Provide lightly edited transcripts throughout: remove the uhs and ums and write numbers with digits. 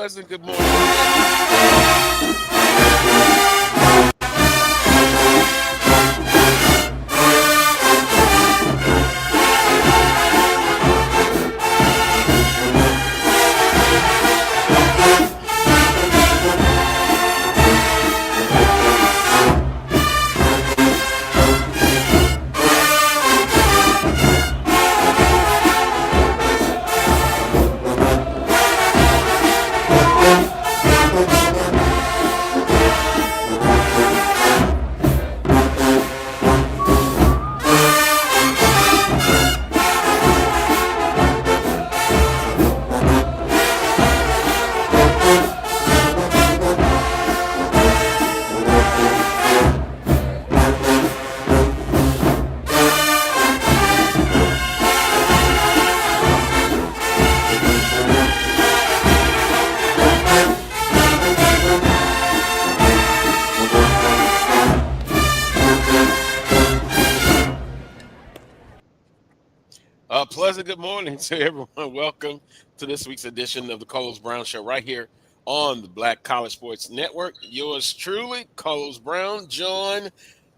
pleasant good morning. Pleasant good morning to everyone. Welcome to this week's edition of the Carlos Brown Show right here on the Black College Sports Network. Yours truly, Carlos Brown, joined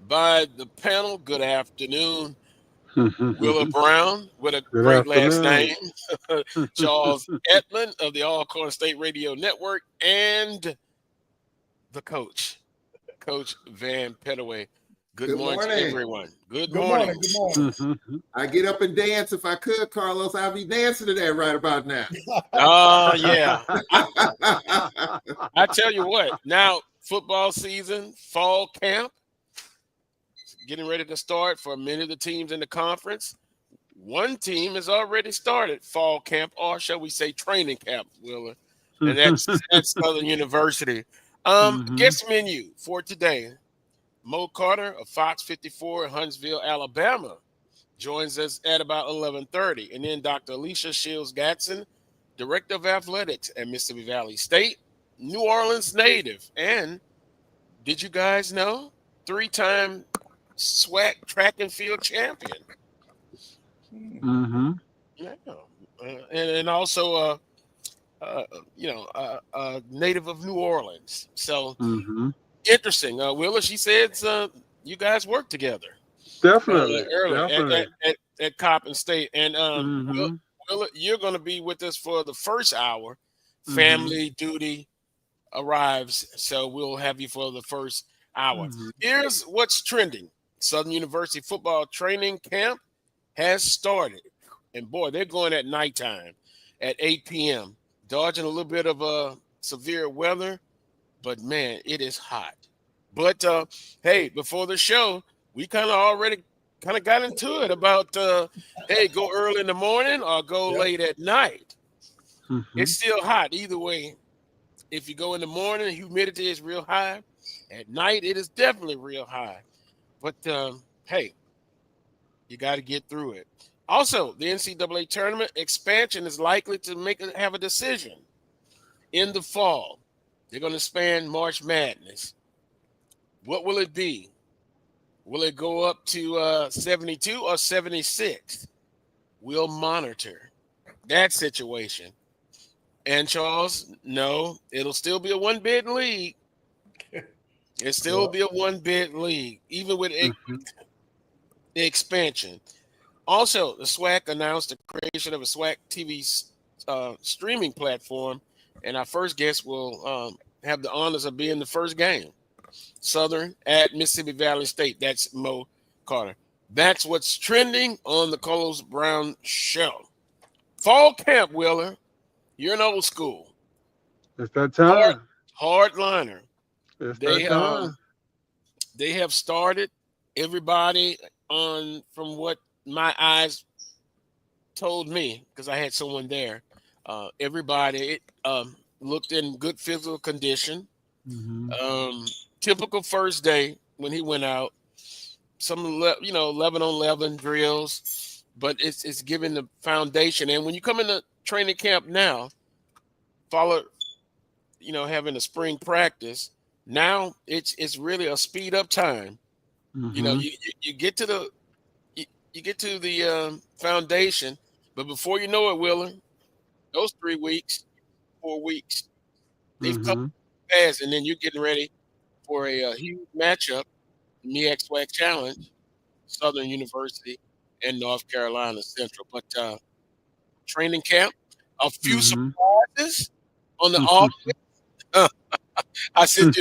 by the panel. Good afternoon, Willa Brown with a Good great afternoon. last name, Charles Edmond of the All-Corner State Radio Network, and the coach, Coach Van Pettaway. Good morning to everyone. Good morning. Good morning. I get up and dance if I could, Carlos. I'll be dancing to that right about now. Oh, yeah. I tell you what, now football season, fall camp, getting ready to start for many of the teams in the conference. One team has already started fall camp, or shall we say training camp, Willa, and that's Southern University. Guest menu for today. Mo Carter of Fox 54 in Huntsville, Alabama, joins us at about 11:30. And then Dr. Alecia Shields-Gadson, Director of Athletics at Mississippi Valley State, New Orleans native. And did you guys know? 3-time SWAC track and field champion. Yeah. And also, a native of New Orleans. So, interesting. Willa, she said you guys work together. Definitely. Early at Coppin State. And Willa, you're going to be with us for the first hour. Family duty arrives, so we'll have you for the first hour. Here's what's trending. Southern University football training camp has started. And, boy, they're going at nighttime at 8 p.m., dodging a little bit of severe weather. But, man, it is hot. But, hey, before the show, we kind of already got into it about, hey, go early in the morning or go late at night. It's still hot either way. If you go in the morning, humidity is real high. At night, it is definitely real high. But, hey, you got to get through it. Also, the NCAA tournament expansion is likely to have a decision in the fall. They're going to expand March Madness. What will it be? Will it go up to 72 or 76? We'll monitor that situation. And, Charles, no, it'll still be a one-bid league. It'll still be a one-bid league, even with the expansion. Also, the SWAC announced the creation of a SWAC TV streaming platform. And our first guest will have the honors of being the first game. Southern at Mississippi Valley State. That's Mo Carter. That's what's trending on the Carlos Brown Show. Fall camp, Willer. You're an old school. It's that time. Hardliner. It's that time. They have started. Everybody from what my eyes told me, because I had someone there, everybody looked in good physical condition. Typical first day when he went out, some 11-on-11 drills, but it's giving the foundation. And when you come into training camp now, having a spring practice, now it's really a speed up time. You get to the foundation, but before you know it, Willer, those 3 weeks, 4 weeks, They've come fast, and then you're getting ready for a huge matchup, MEAC SWAC Challenge, Southern University and North Carolina Central. But training camp, a few surprises on the offense. I said,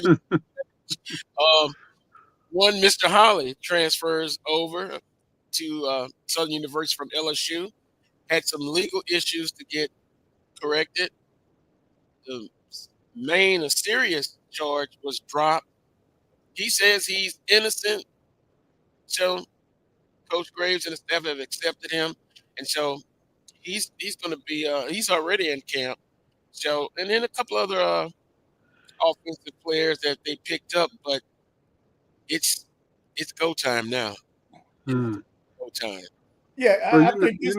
one, Mr. Holly transfers over to Southern University from LSU, had some legal issues to get corrected. The main, a serious charge was dropped. He says he's innocent. So Coach Graves and the staff have accepted him. And so he's going to be he's already in camp. So, and then a couple other offensive players that they picked up, but it's go time now. Go time. Yeah, I think this.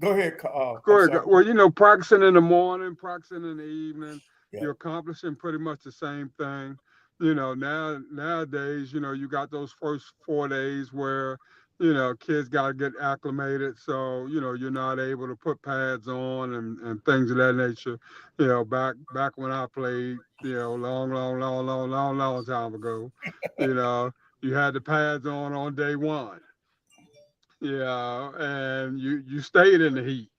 Go ahead. Go ahead. Well, practicing in the morning, practicing in the evening, you're accomplishing pretty much the same thing. Nowadays, you got those first 4 days where, kids got to get acclimated. So, you're not able to put pads on and things of that nature. Back when I played, long time ago, you had the pads on day one. And you stayed in the heat,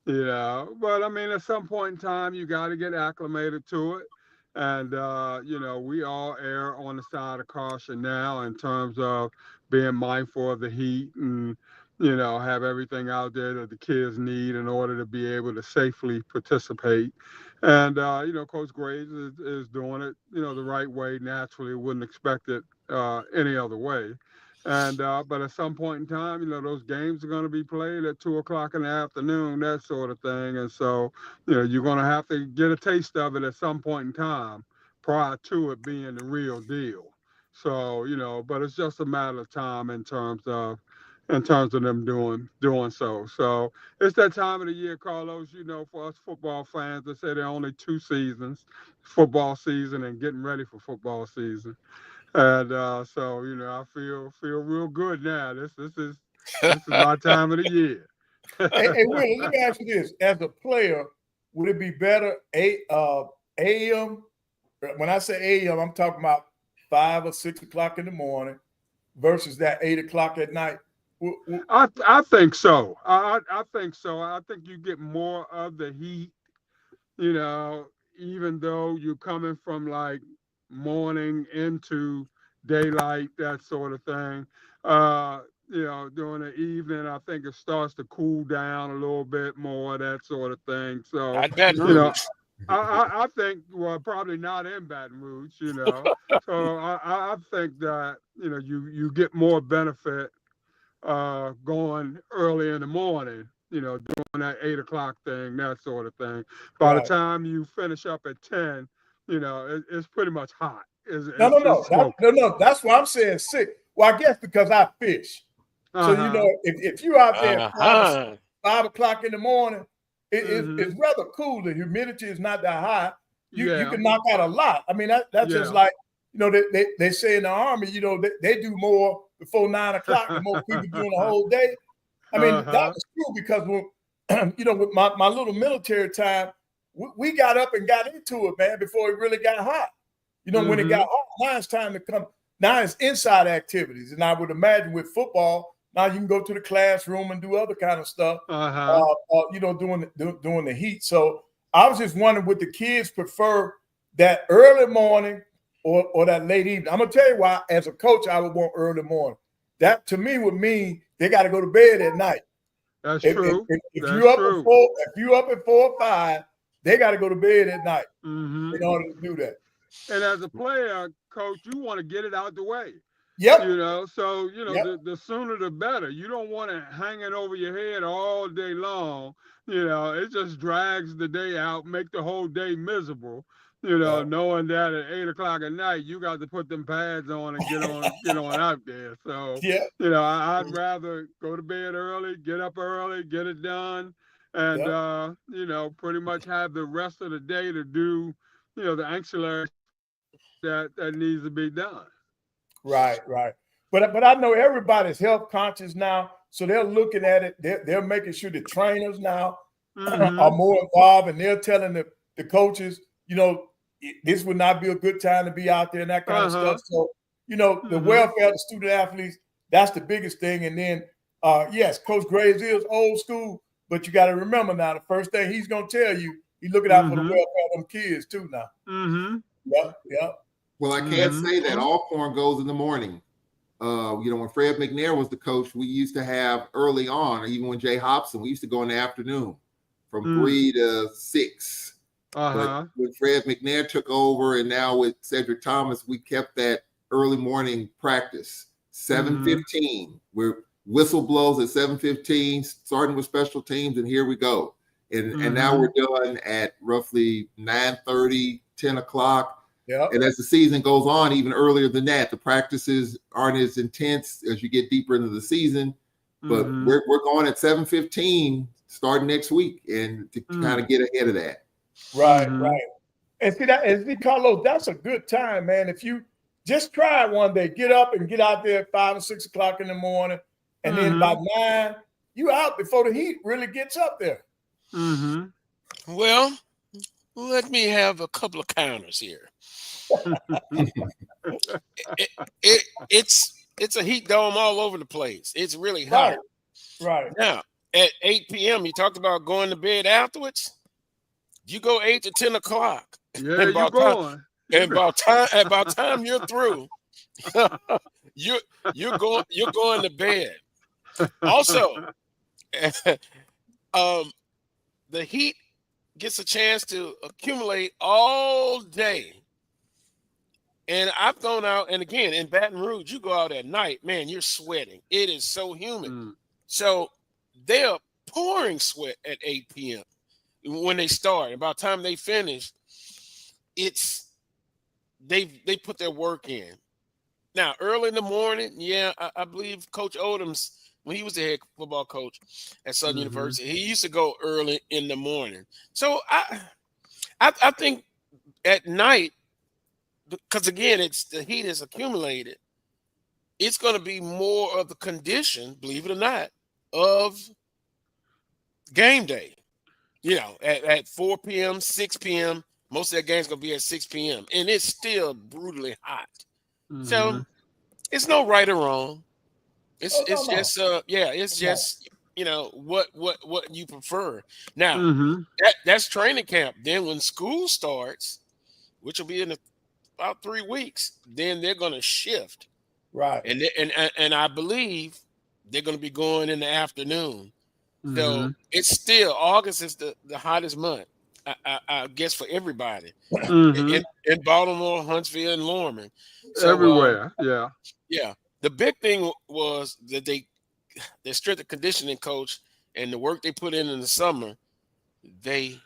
but I mean, at some point in time, you got to get acclimated to it. And, we all err on the side of caution now in terms of being mindful of the heat and, have everything out there that the kids need in order to be able to safely participate. And, Coach Graves is doing it, the right way. Naturally, wouldn't expect it any other way. And but at some point in time, those games are going to be played at 2:00 in the afternoon, that sort of thing. And so, you're going to have to get a taste of it at some point in time prior to it being the real deal. So, but it's just a matter of time in terms of them doing so. So it's that time of the year, Carlos, for us football fans, they say there are only 2 seasons, football season and getting ready for football season. And so, I feel real good now. This is my time of the year. Hey, Will, let me ask you this: as a player, would it be better AM? When I say AM, I'm talking about 5 or 6 o'clock in the morning versus that 8 o'clock at night. I think so. I think so. I think you get more of the heat. Even though you're coming from like morning into daylight, that sort of thing. During the evening, I think it starts to cool down a little bit more, that sort of thing. So, I think, well, probably not in Baton Rouge, So I think that, you get more benefit going early in the morning, doing that 8 o'clock thing, that sort of thing. By the time you finish up at 10, it's pretty much hot. No. That's why I'm saying 6. Well, I guess because I fish. So, if you're out there at 5 o'clock in the morning, it's rather cool. The humidity is not that high. You can knock out a lot. I mean, that's just like, they say in the Army, they do more before 9 o'clock than most people do in the whole day. I mean, that was true because when, with my little military time, we got up and got into it, man, before it really got hot. When it got hot, now it's time to come. Now it's inside activities. And I would imagine with football, now you can go to the classroom and do other kind of stuff, doing the heat. So I was just wondering, would the kids prefer that early morning or that late evening? I'm going to tell you why. As a coach, I would want early morning. That, to me, would mean they got to go to bed at night. That's true. If you're up at 4 or 5, they got to go to bed at night in order to do that. And as a player, Coach, you want to get it out the way. Yep. So, the sooner the better. You don't want it hanging over your head all day long. It just drags the day out, make the whole day miserable, knowing that at 8 o'clock at night, you got to put them pads on and get on out there. So, I'd rather go to bed early, get up early, get it done, and, pretty much have the rest of the day to do, the ancillary that needs to be done. Right. But I know everybody's health conscious now, so they're looking at it. They're making sure the trainers now are more involved, and they're telling the coaches, this would not be a good time to be out there and that kind of stuff. So, the welfare of the student athletes, that's the biggest thing. And then, yes, Coach Graves is old school, but you got to remember now, the first thing he's going to tell you, he's looking out for the welfare of them kids too now. Yep. Well, I can't say that Alcorn goes in the morning. When Fred McNair was the coach, we used to have early on, or even when Jay Hobson, we used to go in the afternoon from 3 to 6. But when Fred McNair took over, and now with Cedric Thomas, we kept that early morning practice, 7:15. Where whistle blows at 7:15, starting with special teams, and here we go. And now we're done at roughly 9:30, 10 o'clock. Yeah. And as the season goes on, even earlier than that, the practices aren't as intense as you get deeper into the season. But we're going at 7:15 starting next week, and to kind of get ahead of that. Right. And see, Carlos, that's a good time, man. If you just try it one day, get up and get out there at 5 or 6 o'clock in the morning, and then by 9, you out before the heat really gets up there. Well, let me have a couple of counters here. It's a heat dome all over the place. It's really hot. Right. Now, at 8 p.m., you talked about going to bed afterwards. You go 8 to 10 o'clock. Yeah, you're going. And about time you're through, you're going to bed. Also, the heat gets a chance to accumulate all day. And I've gone out, and again, in Baton Rouge, you go out at night, man, you're sweating. It is so humid. So they're pouring sweat at 8 p.m. when they start. And by the time they finish, they put their work in. Now, early in the morning, I believe Coach Odom's, when he was the head football coach at Southern University, he used to go early in the morning. So I think at night, because again, the heat is accumulated, it's going to be more of the condition, believe it or not, of game day. At 4 p.m., 6 p.m., most of that game's going to be at 6 p.m., and it's still brutally hot. So it's no right or wrong. It's just what you prefer. Now, that's training camp. Then when school starts, which will be in about 3 weeks, then they're going to shift. Right. And I believe they're going to be going in the afternoon. So it's still, August is the hottest month, I guess, for everybody in Baltimore, Huntsville, and Lorman. So, everywhere. Yeah. The big thing was that their strength and conditioning coach and the work they put in the summer, they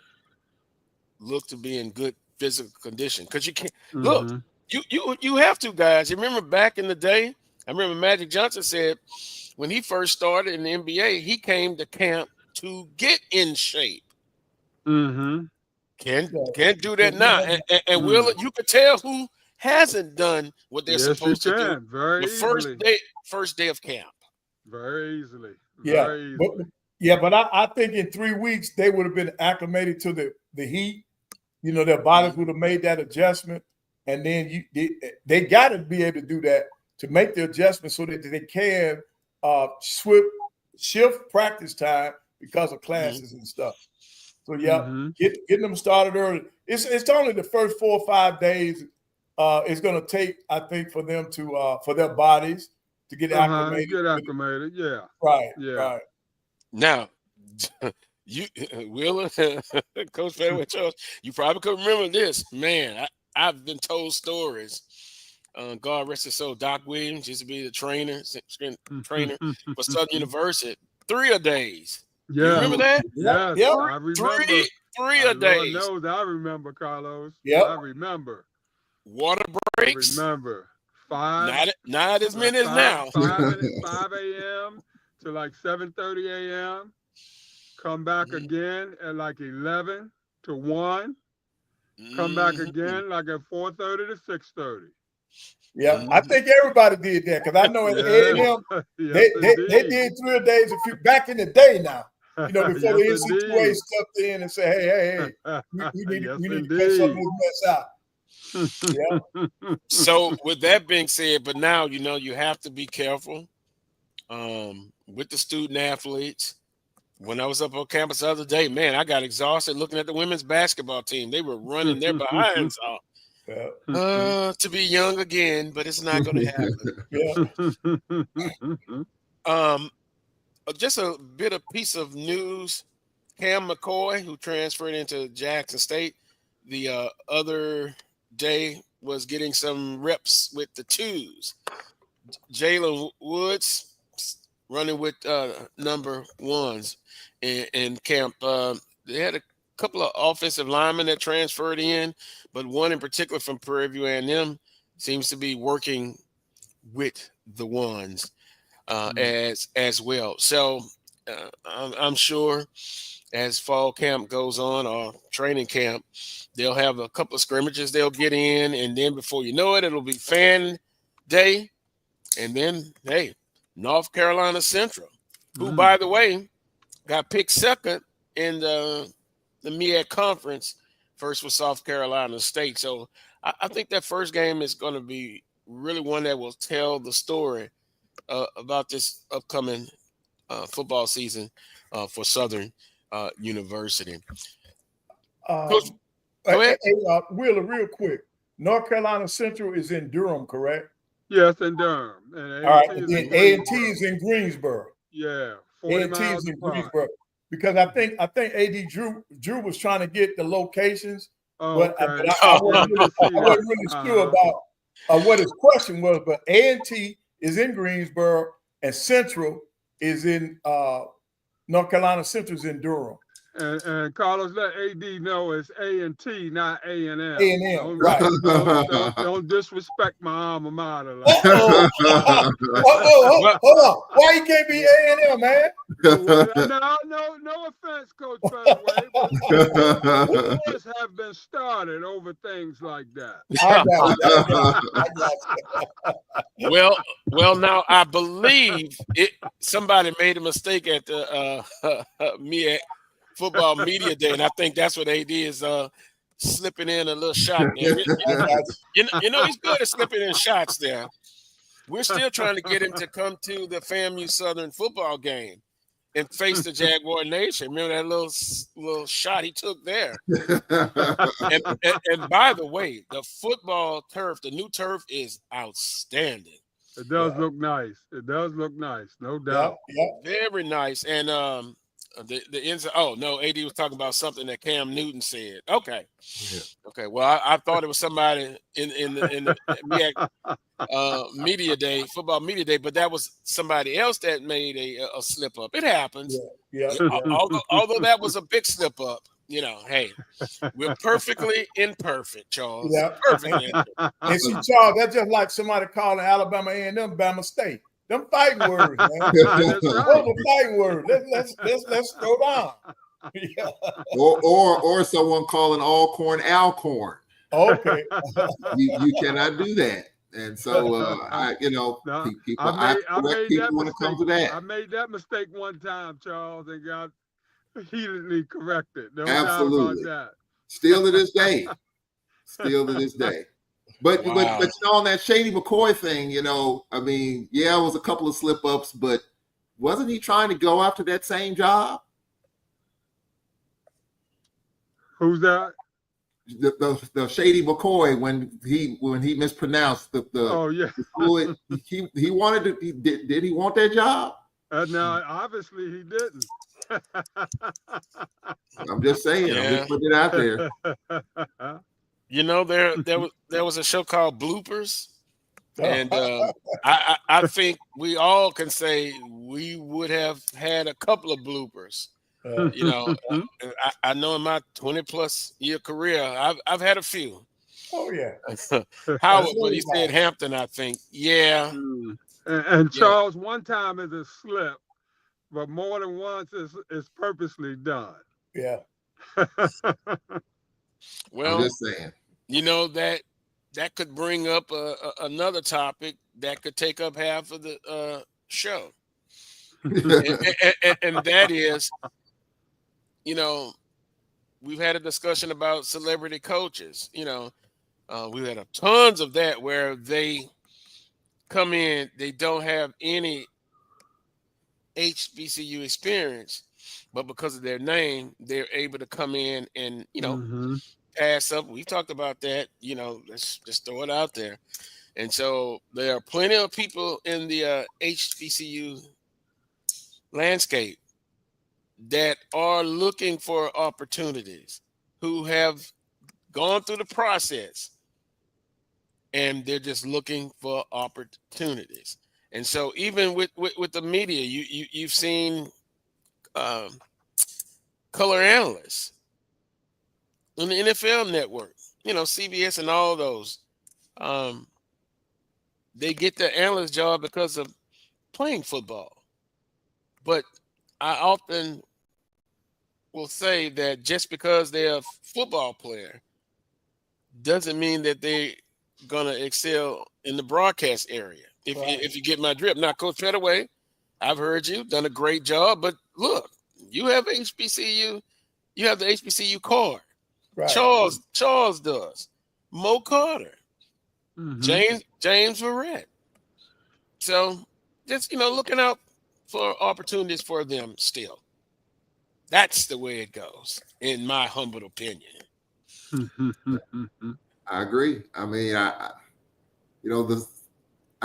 look to be in good physical condition. Because you can't look, you have to, guys. You remember back in the day, I remember Magic Johnson said when he first started in the NBA, he came to camp to get in shape. Can't do that now. And Will, you could tell who hasn't done what they're supposed to do very the first day of camp. Very easily. But I think in 3 weeks they would have been acclimated to the heat. Their bodies would have made that adjustment, and then they got to be able to do that to make the adjustment so that they can shift practice time because of classes and stuff. So getting them started early. It's only the first 4 or 5 days. It's going to take, I think, for them to for their bodies to get acclimated. Right. Now, you, Will, Coach Fairway Charles, you probably could remember this. Man, I've been told stories. God rest his soul, Doc Williams used to be the trainer for Southern University. 3-a-days. Yeah. You remember that? Yeah. I remember. 3-a-days. Lord knows I remember, Carlos. Yep. I remember. Water breaks. I remember. 5. Not as many as now. 5 a.m. to like 7:30 a.m. Come back again at like 11 to 1. Come back again like at 4:30 to 6:30. Yeah, I think everybody did that because I know at A&M they did 3 days back in the day now. You know, before the NCAA stepped in and said, hey, we need to cut some of this mess out. Yeah. So with that being said, but now, you know, you have to be careful with the student athletes. When I was up on campus the other day, man, I got exhausted looking at the women's basketball team. They were running their behinds off. To be young again, but it's not going to happen. Just a piece of news. Cam McCoy, who transferred into Jackson State the other day, was getting some reps with the twos. Jalen Woods running with number ones in camp. They had a couple of offensive linemen that transferred in, but one in particular from Prairie View A&M seems to be working with the ones as well. So I'm sure as fall camp goes on, or training camp, they'll have a couple of scrimmages they'll get in, and then before you know it, it'll be fan day. And then, hey, North Carolina Central, who, by the way, got picked second in the MEAC conference, first with South Carolina State. So I think that first game is going to be really one that will tell the story about this upcoming football season for Southern University. Coach, go ahead. Wheeler, real quick. North Carolina Central is in Durham, correct? Yes, in Durham. And all right, and then A&T is in Greensboro. Yeah, A&T is in Greensboro. Because I think AD Drew was trying to get the locations, but I wasn't really sure about what his question was. But A&T is in Greensboro, and Central is in North Carolina. Central is in Durham. And Carlos, let AD know it's A&T, not A&M. A&M, right. Don't disrespect my alma mater. Hold on. Why you can't be A&M, man? No offense, Coach Fenway, but wars have been started over things like that. I got you. Well, now I believe somebody made a mistake at the Football Media Day, and I think that's what AD is slipping in a little shot there. You know, he's good at slipping in shots there. We're still trying to get him to come to the FAMU Southern football game and face the Jaguar Nation. Remember that little shot he took there? and by the way, the football turf, the new turf, is outstanding. It does look nice. It does look nice, no doubt. Very nice. And the inside. Oh no, AD was talking about something that Cam Newton said. Okay, okay. Well, I thought it was somebody in the media day, football media day, but that was somebody else that made a slip up. It happens. Although that was a big slip up. You know, hey, we're perfectly imperfect, Charles. Yeah, perfectly. And see, Charles, that's just like somebody calling Alabama A&M Bama State. Them fighting words, man. Those are fighting words. Let's go down. Or someone calling Alcorn Alcorn. Okay. You cannot do that. And so people when it comes to that. I made that mistake one time, Charles, and got heatedly corrected. No Absolutely. doubt about that. Still to this day. But you know, on that Shady McCoy thing, you know, I mean, it was a couple of slip ups, but wasn't he trying to go after that same job? Who's that? The Shady McCoy when he mispronounced the he wanted to. Did he want that job? No, obviously he didn't. I'm just saying. I'm just putting it out there. You know, there was a show called Bloopers, and I think we all can say we would have had a couple of bloopers. You know, I know in my 20+ year career, I've had a few. Oh yeah, Howard, but he said Hampton, I think. Yeah, and Charles, one time is a slip, but more than once is purposely done. Yeah. Well, I'm just saying. You know, that could bring up another topic that could take up half of the show, and that is you know, we've had a discussion about celebrity coaches. You know, we've had tons of that where they come in, they don't have any HBCU experience, but because of their name, they're able to come in and, you know, pass up. We talked about that, you know, let's just throw it out there. And so there are plenty of people in the HBCU landscape that are looking for opportunities, who have gone through the process, and they're just looking for opportunities. And so even with the media, you've seen color analysts on the NFL network, you know, CBS and all those. They get the analyst job because of playing football. But I often will say that just because they're a football player doesn't mean that they're gonna excel in the broadcast area. If you get my drift. Now, Coach Pettaway, I've heard you done a great job, but look, you have HBCU, you have the HBCU card. Right. Charles does. Mo Carter, James Verrett. So just, you know, looking out for opportunities for them still. That's the way it goes, in my humble opinion. I agree. I mean, I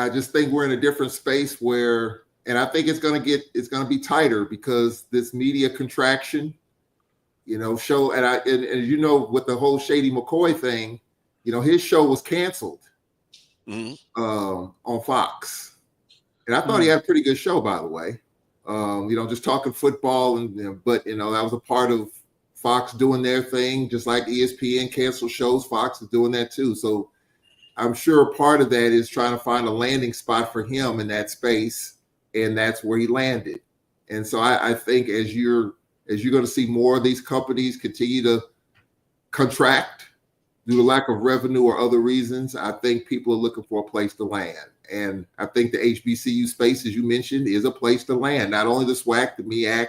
just think we're in a different space where, and I think it's going to be tighter because this media contraction, you know, and you know, with the whole Shady McCoy thing, you know, his show was canceled on Fox, and I thought he had a pretty good show, by the way. You know, just talking football, but you know, that was a part of Fox doing their thing, just like ESPN canceled shows. Fox is doing that too. So I'm sure part of that is trying to find a landing spot for him in that space, and that's where he landed. And so I think as you're going to see more of these companies continue to contract due to lack of revenue or other reasons, I think people are looking for a place to land. And I think the HBCU space, as you mentioned, is a place to land. Not only the SWAC, the MEAC,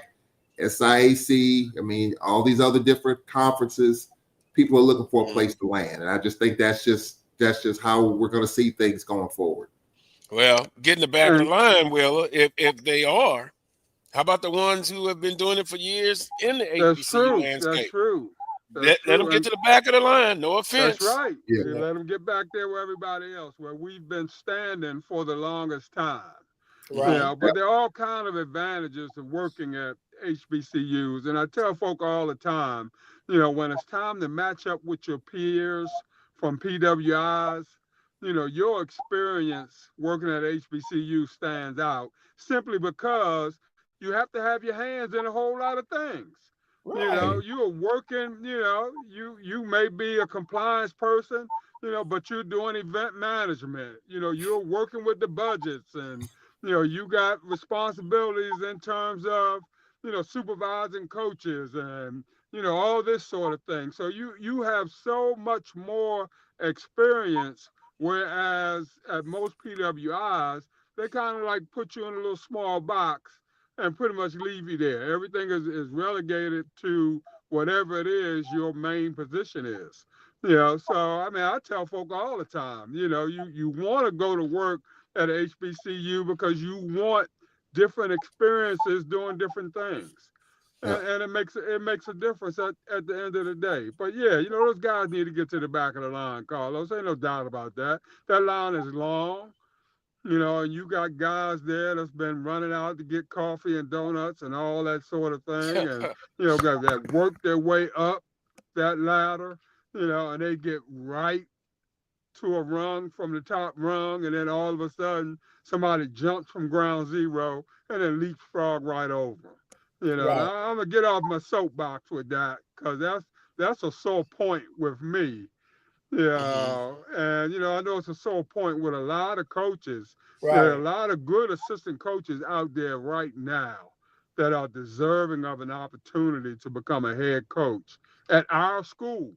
SIAC, I mean, all these other different conferences, people are looking for a place to land. And I just think that's just how we're going to see things going forward. Well, get in the back of the line, Willa, if they are. How about the ones who have been doing it for years in the HBCU landscape? That's true. Let them get to the back of the line. No offense. That's right. Yeah. Let them get back there where everybody else, where we've been standing for the longest time. Right. Yeah, but there are all kind of advantages of working at HBCUs. And I tell folk all the time, you know, when it's time to match up with your peers from PWIs, you know, your experience working at HBCU stands out simply because you have to have your hands in a whole lot of things. Right. You know, you are working, you know, you may be a compliance person, you know, but you're doing event management. You know, you're working with the budgets, and, you know, you got responsibilities in terms of, you know, supervising coaches and, you know, all this sort of thing. So you have so much more experience, whereas at most PWIs, they kind of like put you in a little small box and pretty much leave you there. Everything is relegated to whatever it is your main position is. You know, so I mean, I tell folk all the time, you know, you want to go to work at a HBCU because you want different experiences doing different things. And it makes a difference at the end of the day. But yeah, you know, those guys need to get to the back of the line, Carlos. Ain't no doubt about that. That line is long. You know, and you got guys there that's been running out to get coffee and donuts and all that sort of thing. And, you know, that work their way up that ladder, you know, and they get right to a rung from the top rung. And then all of a sudden, somebody jumps from ground zero and then leapfrog right over. You know, I'm going to get off my soapbox with that because that's a sore point with me. Yeah, and you know, I know it's a sore point with a lot of coaches. Right. There are a lot of good assistant coaches out there right now that are deserving of an opportunity to become a head coach at our schools.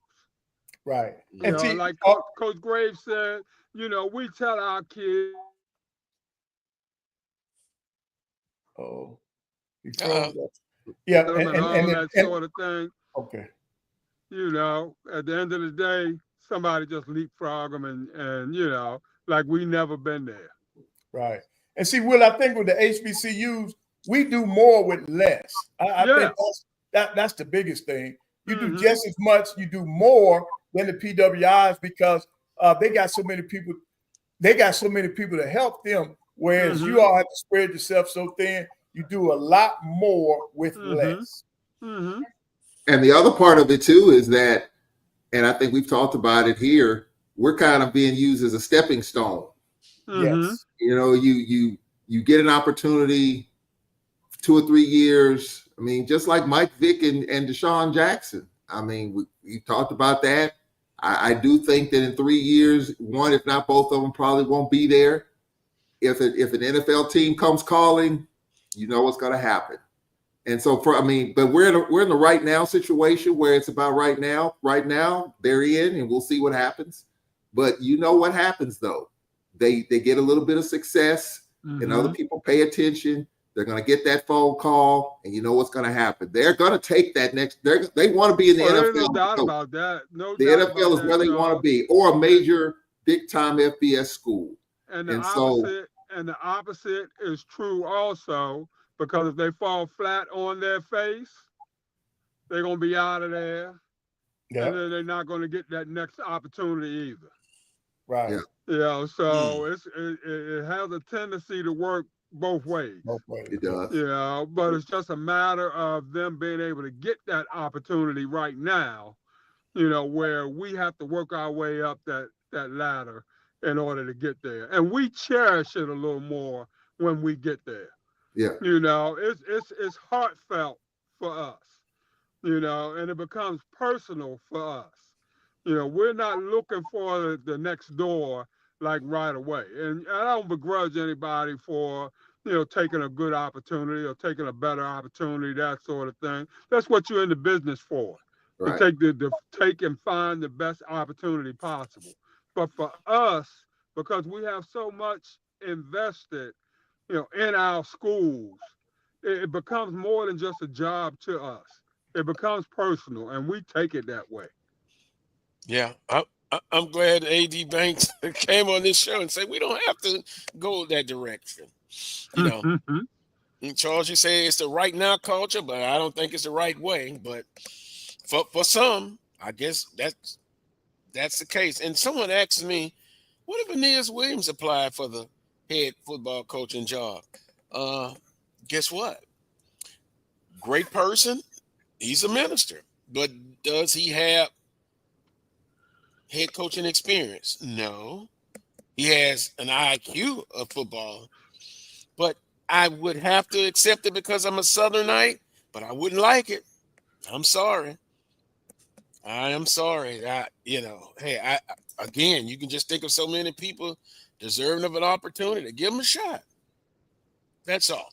Right. You know, like Coach Graves said, you know, we tell our kids. Oh, he froze up. Yeah, and all that sort of thing. Okay. You know, at the end of the day, somebody just leapfrog them and you know, like we never been there. Right. And see, Will, I think with the HBCUs, we do more with less. I think that's the biggest thing. You do just as much, you do more than the PWIs because they got so many people. They got so many people to help them. Whereas you all have to spread yourself so thin, you do a lot more with less. And the other part of it too is that, and I think we've talked about it here, we're kind of being used as a stepping stone. Yes. You know, you get an opportunity 2 or 3 years. I mean, just like Mike Vick and Deshaun Jackson. I mean, we talked about that. I do think that in 3 years, one, if not both of them, probably won't be there. If an NFL team comes calling, you know what's going to happen. And so, but we're in the right now situation where it's about right now. Right now, they're in, and we'll see what happens. But you know what happens though? They get a little bit of success, and other people pay attention. They're going to get that phone call, and you know what's going to happen. They're going to take that next. They want to be in the NFL. There's no doubt about that. The NFL is where they want to be, or a major, big-time FBS school. And the opposite is true also, because if they fall flat on their face, they're going to be out of there, and then they're not going to get that next opportunity either. Right. Yeah. You know, so it has a tendency to work both ways. It does. You know, but it's just a matter of them being able to get that opportunity right now, you know, where we have to work our way up that ladder in order to get there. And we cherish it a little more when we get there. Yeah. You know, it's heartfelt for us, you know, and it becomes personal for us. You know, we're not looking for the next door like right away. And I don't begrudge anybody for, you know, taking a good opportunity or taking a better opportunity, that sort of thing. That's what you're in the business for. Right. To take and find the best opportunity possible. But for us, because we have so much invested, you know, in our schools, it becomes more than just a job to us. It becomes personal, and we take it that way. Yeah. I'm glad AD Banks came on this show and said we don't have to go that direction. You know, and Charles, you say it's the right now culture, but I don't think it's the right way. But for some, I guess that's the case. And someone asked me, what if Aeneas Williams applied for the head football coaching job? Guess what? Great person. He's a minister. But does he have head coaching experience? No. He has an IQ of football. But I would have to accept it because I'm a Southernite, but I wouldn't like it. I'm sorry. I am sorry. Again, you can just think of so many people deserving of an opportunity. Give them a shot. That's all.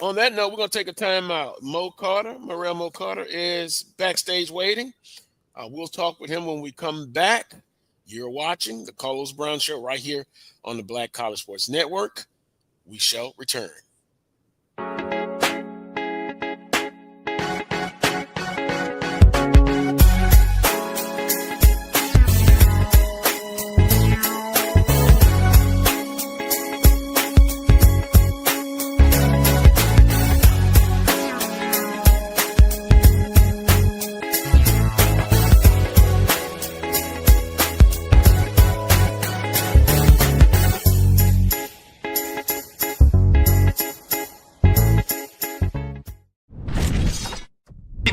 On that note, we're going to take a time out. Morrell Mo Carter is backstage waiting. We'll talk with him when we come back. You're watching the Carlos Brown Show right here on the Black College Sports Network. We shall return.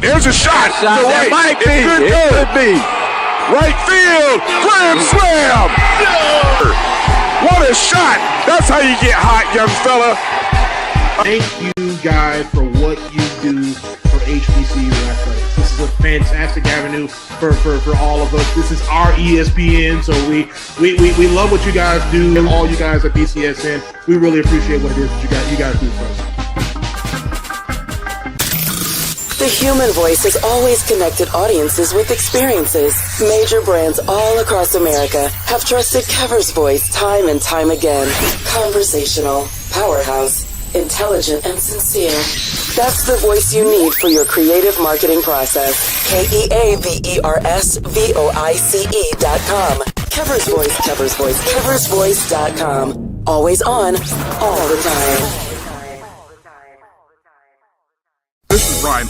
There's a shot. It might be. It could be. Right field. Grand slam. What a shot. That's how you get hot, young fella. Thank you guys for what you do for HBCU athletics. This is a fantastic avenue for all of us. This is our ESPN, so we love what you guys do, and all you guys at BCSN. We really appreciate what it is that you guys do for us. The human voice has always connected audiences with experiences. Major brands all across America have trusted Cover's voice time and time again. Conversational, powerhouse, intelligent, and sincere. That's the voice you need for your creative marketing process. KeaversVoice.com. Kever's Voice, Kever's Voice, KeversVoice.com. Always on, all the time. This is Ryan.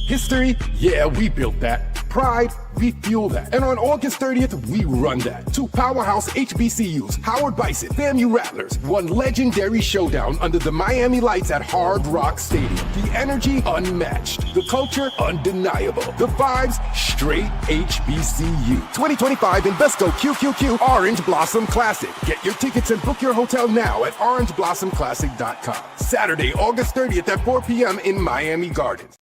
History? Yeah, we built that. Pride? We fuel that. And on August 30th, we run that. Two powerhouse HBCUs, Howard Bison, FAMU Rattlers, one legendary showdown under the Miami lights at Hard Rock Stadium. The energy unmatched. The culture undeniable. The vibes straight HBCU. 2025 Invesco QQQ Orange Blossom Classic. Get your tickets and book your hotel now at orangeblossomclassic.com. Saturday, August 30th at 4 p.m. in Miami Gardens.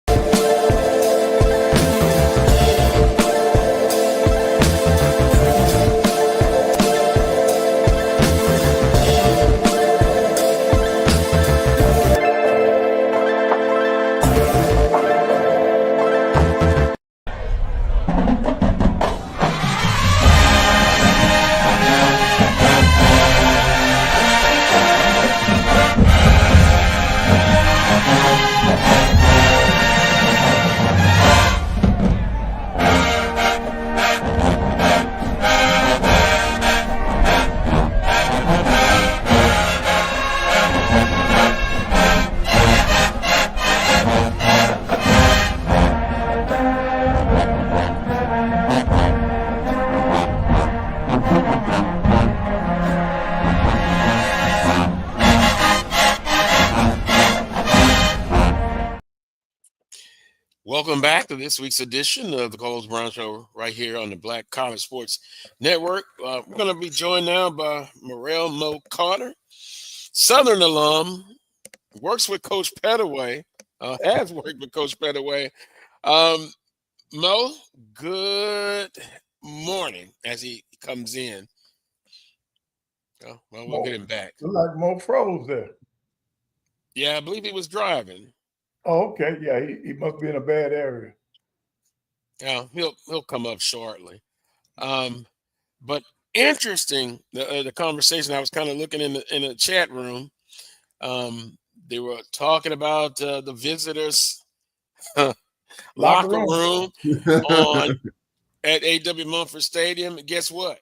Welcome back to this week's edition of the Carlos Brown Show right here on the Black College Sports Network. We're going to be joined now by Morrell Mo Carter, Southern alum, works with Coach Pettaway, has worked with Coach Pettaway. Mo, good morning as he comes in. Oh, well, we'll get him back. Look like Mo froze there. Yeah, I believe he was driving. Oh, okay. Yeah, he must be in a bad area. Yeah, he'll come up shortly. But interesting, the conversation. I was kind of looking in the chat room. They were talking about the visitors' locker room at A.W. Mumford Stadium. And guess what?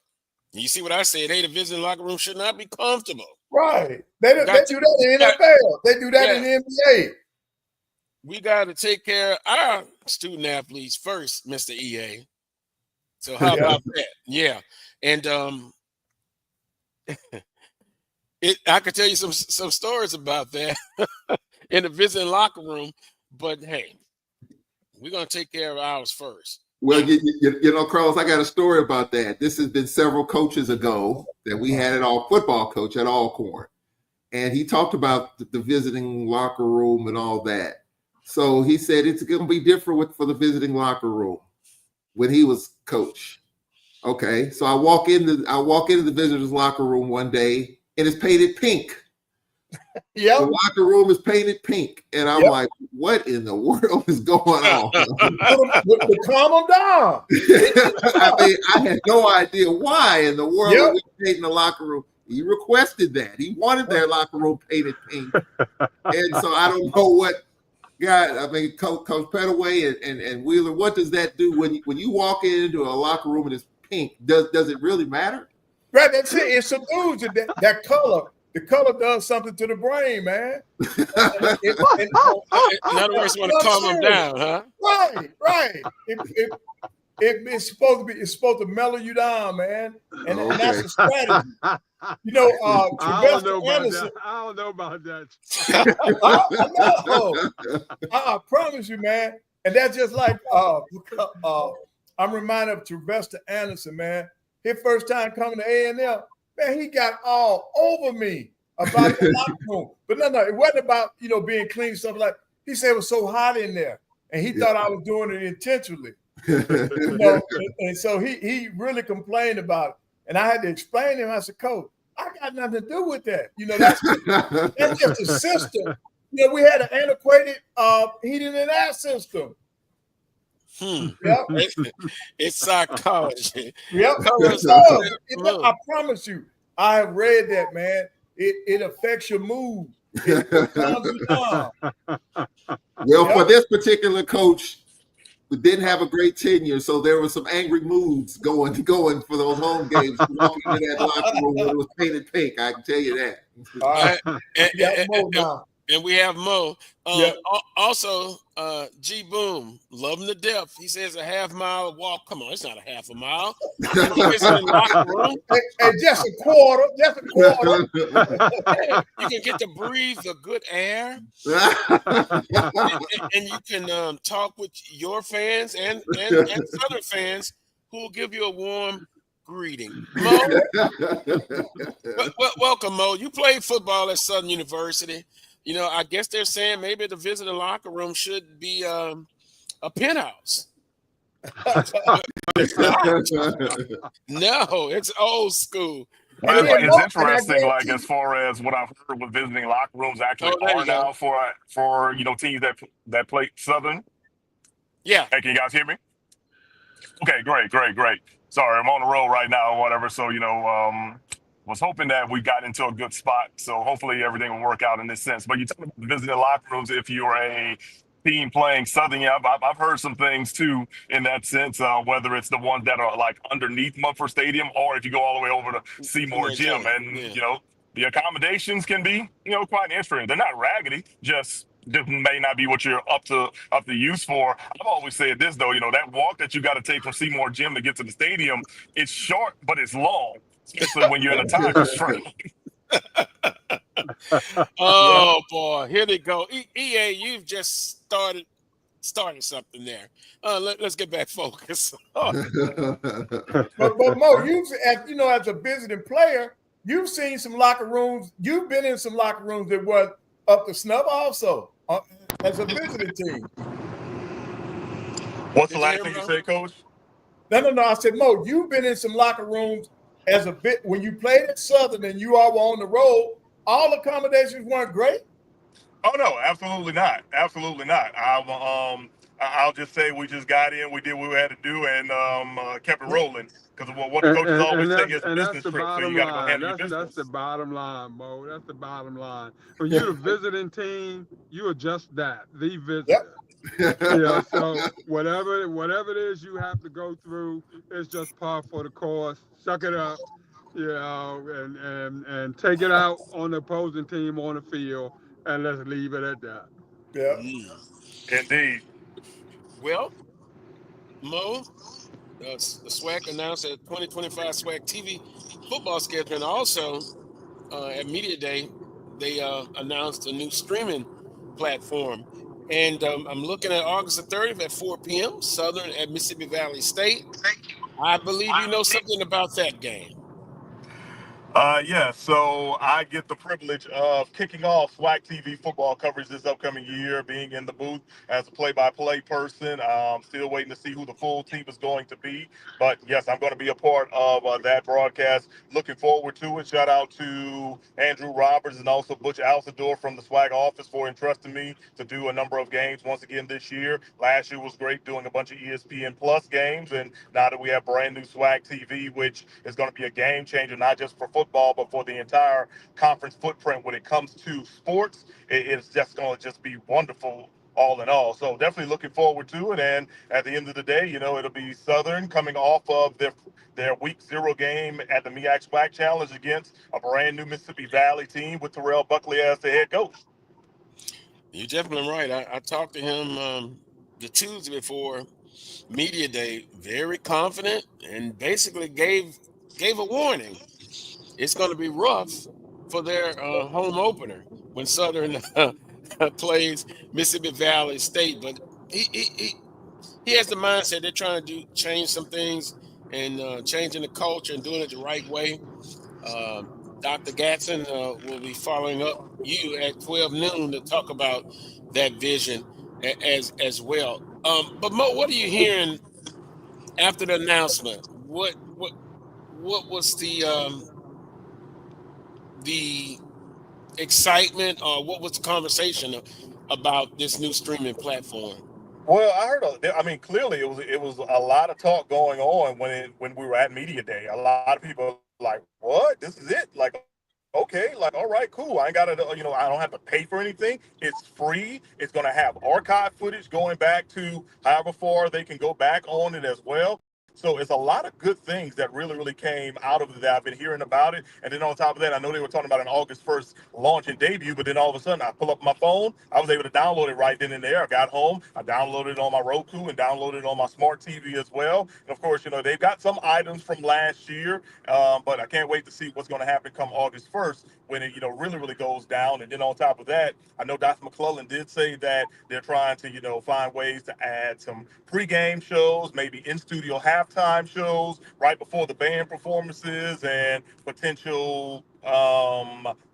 You see what I said? Hey, the visiting locker room should not be comfortable. Right. They do that in the NFL. They do that in the NBA. We got to take care of our student athletes first, Mr. EA. So how about that? Yeah. And I could tell you some stories about that in the visiting locker room, but hey, we're going to take care of ours first. Well, you know, Carlos, I got a story about that. This has been several coaches ago that we had football coach at Alcorn. And he talked about the visiting locker room and all that. So he said it's going to be different for the visiting locker room when he was coach. Okay, so I walk into the visitors' locker room one day and it's painted pink. Yeah, the locker room is painted pink, and I'm like, "What in the world is going on?" Calm them down. I mean, I had no idea why in the world we painting the locker room. He requested that. He wanted their locker room painted pink, and so I don't know what. God, I mean, Coach Pettaway and Wheeler, what does that do when you walk into a locker room and it's pink? Does it really matter? Right, that's it. It subdues it. That color. The color does something to the brain, man. In other words, you want to calm them down, huh? Right. It's supposed to mellow you down, man. And that's a strategy. You know, I don't know about that. I promise you, man. And that's just like I'm reminded of Sylvester Anderson, man. His first time coming to A&M, man, he got all over me about the locker room. But no, it wasn't about being clean, stuff like. He said it was so hot in there, and he thought I was doing it intentionally. And so he really complained about it, and I had to explain to him. I said, "Coach, I got nothing to do with that. That's just a system. We had an antiquated heating and air system." Yep. It's psychology. Yep. I promise you, I have read that, man. It affects your mood. Well, for this particular coach, we didn't have a great tenure, so there were some angry moods going for those home games, walking into that locker room when it was painted pink. I can tell you that. All right. And we have Mo. Yep. Also, G Boom, love him to death. He says a half-mile walk. Come on, it's not a half a mile. Locker room. And just a quarter. You can get to breathe the good air. and you can talk with your fans and other fans who will give you a warm greeting. Mo, welcome, Mo. You played football at Southern University. You know, I guess they're saying maybe the visitor locker room should be a penthouse. It's not. No, it's old school. It's interesting, like as far as what I've heard with visiting locker rooms actually are now for teams that play Southern. Yeah. Hey, can you guys hear me? Okay, great. Sorry, I'm on the road right now or whatever. So was hoping that we got into a good spot. So hopefully everything will work out in this sense. But you talk about visiting locker rooms if you're a team playing Southern. Yeah, I've heard some things too in that sense, whether it's the ones that are like underneath Mumford Stadium or if you go all the way over to Seymour Gym. And, the accommodations can be, quite interesting. They're not raggedy, just may not be what you're up to use for. I've always said this, though, that walk that you got to take from Seymour Gym to get to the stadium, it's short, but it's long. Especially when you're in a time constraint. Oh boy, here they go. EA, you've just started something there. Let's get back focused. But Mo, as a visiting player, you've seen some locker rooms. You've been in some locker rooms that were up to snuff also as a visiting team. What's the last thing you said, Coach? No. I said, Mo, you've been in some locker rooms as a bit when you played at Southern and you all were on the road. All accommodations weren't great. Oh no, absolutely not. I'll just say we just got in, we did what we had to do, and kept it rolling. Because what the coaches always say is a business trip, so you got to go handle your business. That's the bottom line, Mo. That's the bottom line. When you're a visiting team, you are just that, the visitor. Yep. So whatever it is you have to go through, it's just par for the course. Suck it up, and take it out on the opposing team on the field, and let's leave it at that. Yeah. Indeed. Well, Mo, the SWAC announced the 2025 SWAC TV football schedule, and also at Media Day, they announced a new streaming platform. And I'm looking at August the 30th at 4 p.m., Southern at Mississippi Valley State. I believe you know something about that game. So I get the privilege of kicking off SWAC TV football coverage this upcoming year, being in the booth as a play-by-play person. Still waiting to see who the full team is going to be. But, yes, I'm going to be a part of that broadcast. Looking forward to it. Shout out to Andrew Roberts and also Butch Alcedor from the SWAC office for entrusting me to do a number of games once again this year. Last year was great doing a bunch of ESPN Plus games. And now that we have brand new SWAC TV, which is going to be a game changer, not just for football, but for the entire conference footprint when it comes to sports, it's just going to be wonderful all in all. So definitely looking forward to it. And at the end of the day, it'll be Southern coming off of their week 0 game at the MEAC SWAC Challenge against a brand new Mississippi Valley team with Terrell Buckley as the head coach. You're definitely right. I talked to him the Tuesday before Media Day, very confident, and basically gave a warning. It's going to be rough for their home opener when Southern plays Mississippi Valley State. But he has the mindset they're trying to change some things and changing the culture and doing it the right way. Dr. Gatson will be following up you at 12 noon to talk about that vision as well. But Mo, what are you hearing after the announcement? What was the excitement, or what was the conversation about this new streaming platform? Well, I heard. Clearly, it was a lot of talk going on when we were at Media Day. A lot of people were like, "What? This is it? Like, okay, like, all right, cool. I ain't got to, I don't have to pay for anything. It's free. It's going to have archive footage going back to however far they can go back on it as well. So it's a lot of good things that really, really came out of that. I've been hearing about it. And then on top of that, I know they were talking about an August 1st launch and debut, but then all of a sudden I pull up my phone. I was able to download it right then and there. I got home. I downloaded it on my Roku and downloaded it on my smart TV as well. And of course, they've got some items from last year, but I can't wait to see what's going to happen come August 1st when it, really, really goes down. And then on top of that, I know Dr. McClellan did say that they're trying to, find ways to add some pregame shows, maybe in-studio halftime shows right before the band performances, and potential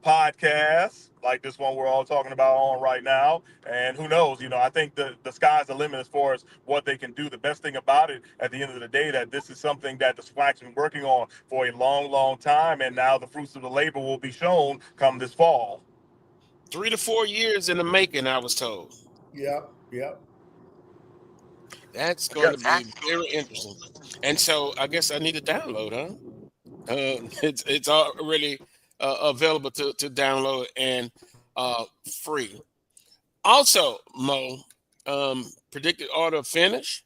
podcasts like this one we're all talking about on right now. And who knows, I think the sky's the limit as far as what they can do. The best thing about it at the end of the day, that this is something that the SWAC's been working on for a long, long time, and now the fruits of the labor will be shown come this fall. 3 to 4 years in the making, I was told. Yep. That's going to be very interesting. And so I guess I need to download, huh? It's already available to download and free. Also, Mo, predicted order of finish.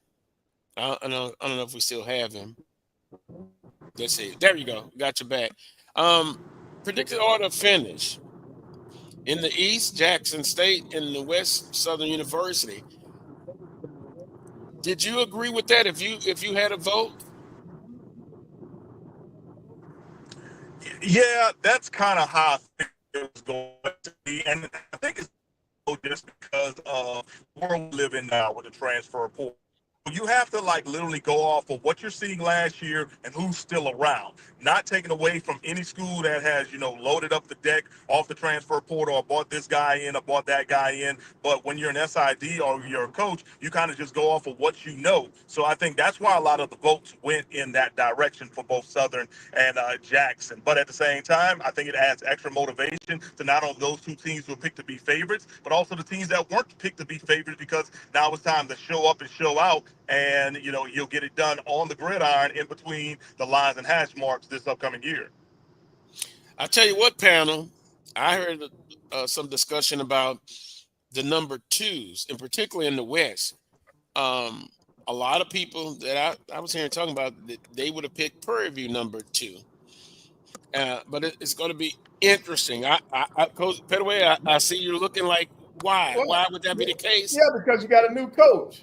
I don't know if we still have him. Let's see. There you go. Got your back. Predicted order of finish. In the East, Jackson State. In the West, Southern University. Did you agree with that? If you had a vote? Yeah, that's kind of how I think it was going to be, and I think it's just because of the world we live in now with the transfer portal. You have to literally go off of what you're seeing last year and who's still around. Not taken away from any school that has, loaded up the deck off the transfer portal, or bought this guy in or bought that guy in. But when you're an SID or you're a coach, you kind of just go off of what you know. So I think that's why a lot of the votes went in that direction for both Southern and Jackson. But at the same time, I think it adds extra motivation to not only those two teams who were picked to be favorites, but also the teams that weren't picked to be favorites, because now it's time to show up and show out. And, you'll get it done on the gridiron in between the lines and hash marks this upcoming year. I tell you what, panel, I heard some discussion about the number twos, and particularly in the West. A lot of people that I was hearing talking about, they would have picked Prairie View number 2. But it's going to be interesting. Coach Petaway, I see you looking like, why? Well, why would that be the case? Yeah, because you got a new coach.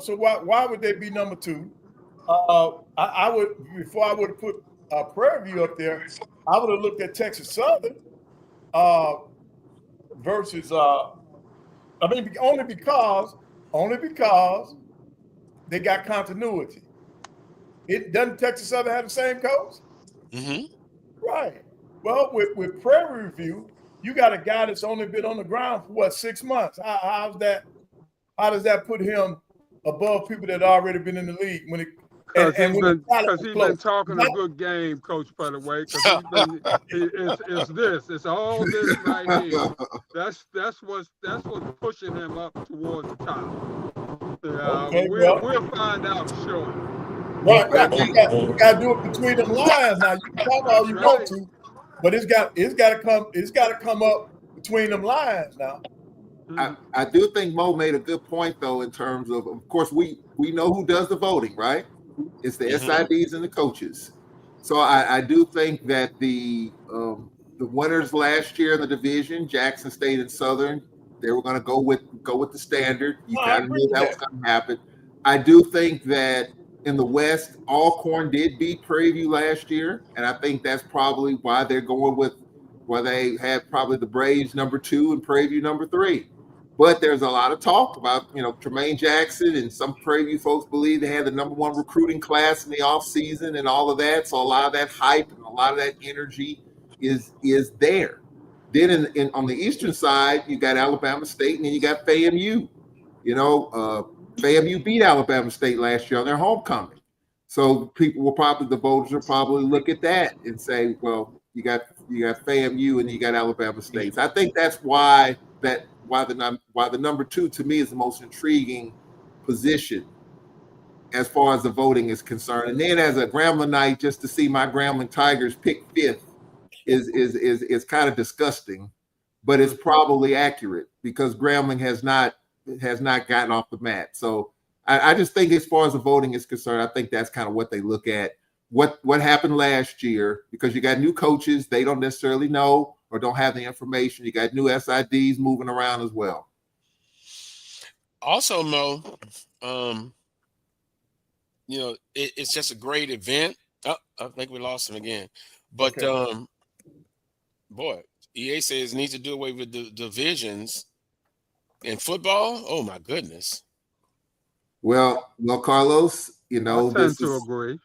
So why would they be number 2? I would, before I would have put Prairie View up there, I would have looked at Texas Southern versus only because they got continuity. Doesn't Texas Southern have the same coach? Mm-hmm. Right. Well, with Prairie View, you got a guy that's only been on the ground for 6 months. How does that put him above people that already been in the league? Because he's been talking a good game, Coach Petaway. It's all this right here. That's what's pushing him up towards the top. Okay, we'll find out shortly. Right. You got to do it between the lines. Now you can talk all you want to, but it's got to come up between them lines now. I do think Mo made a good point, though, in terms of course, we know who does the voting, right? It's the SIDs and the coaches. So I do think that the winners last year in the division, Jackson State and Southern, they were going to go with the standard. You kind of knew that was going to happen. I do think that in the West, Alcorn did beat Prairie View last year, and I think that's probably why they're going with where they had probably the Braves number 2 and Prairie View number 3. But there's a lot of talk about, Tremaine Jackson, and some Prairie View folks believe they had the number 1 recruiting class in the offseason and all of that. So a lot of that hype and a lot of that energy is there. Then on the eastern side, you got Alabama State, and then you got FAMU. FAMU beat Alabama State last year on their homecoming. So the voters will probably look at that and say, well, you got FAMU and you got Alabama State. So I think that's why the number 2 to me is the most intriguing position as far as the voting is concerned. And then as a Grambling night, just to see my Grambling Tigers pick 5th is kind of disgusting, but it's probably accurate because Grambling has not gotten off the mat. So I just think as far as the voting is concerned, I think that's kind of what they look at. What happened last year, because you got new coaches, they don't necessarily know or don't have the information. You got new SIDs moving around as well. Also, Mo, it's just a great event. Oh, I think we lost him again. But boy, EA says needs to do away with the divisions in football. Oh my goodness. Well, Carlos, I tend to agree.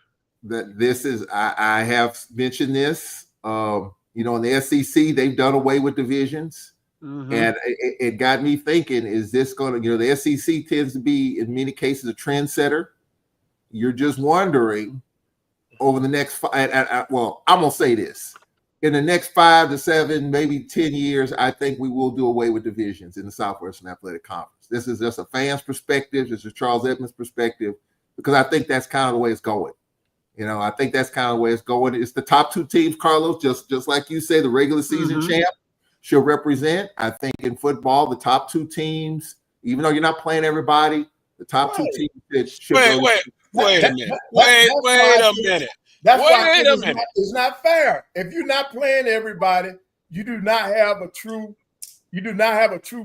I have mentioned this. In the SEC, they've done away with divisions. Mm-hmm. And it got me thinking, is this going to, the SEC tends to be, in many cases, a trendsetter. You're just wondering over the next, I'm going to say this. In the next 5 to 7, maybe 10 years, I think we will do away with divisions in the Southwestern Athletic Conference. This is just a fan's perspective. This is Charles Edmonds' perspective, because I think that's kind of the way it's going. I think that's kind of the way it's going. It's the top 2 teams, Carlos, just like you say, the regular season champ should represent. I think in football, the top 2 teams, even though you're not playing everybody, the top 2 teams should wait a minute. Wait a minute. That's why it's not fair. If you're not playing everybody, you do not have a true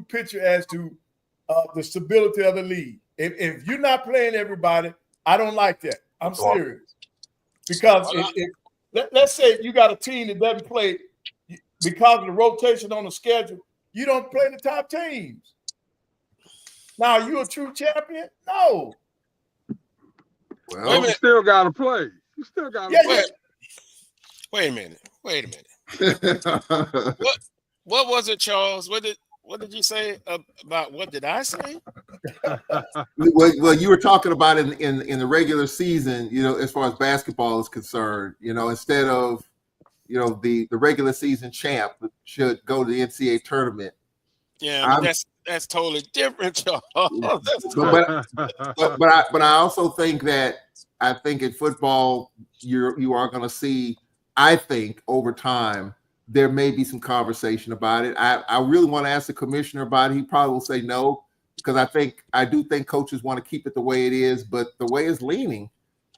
picture as to the stability of the league. If you're not playing everybody, I don't like that. I'm serious. Because let's say you got a team that doesn't play because of the rotation on the schedule, you don't play the top teams. Now, are you a true champion? No. Well, you still got to play. You still got to play. Wait a minute. What was it, Charles? What did you say about what did I say? Well, you were talking about in the regular season, as far as basketball is concerned, instead of, the regular season champ should go to the NCAA tournament. Yeah, that's totally different, Charles. But I also think that in football you are going to see, I think over time, there may be some conversation about it. I really want to ask the commissioner about it. He probably will say no, because I do think coaches want to keep it the way it is, but the way it's leaning,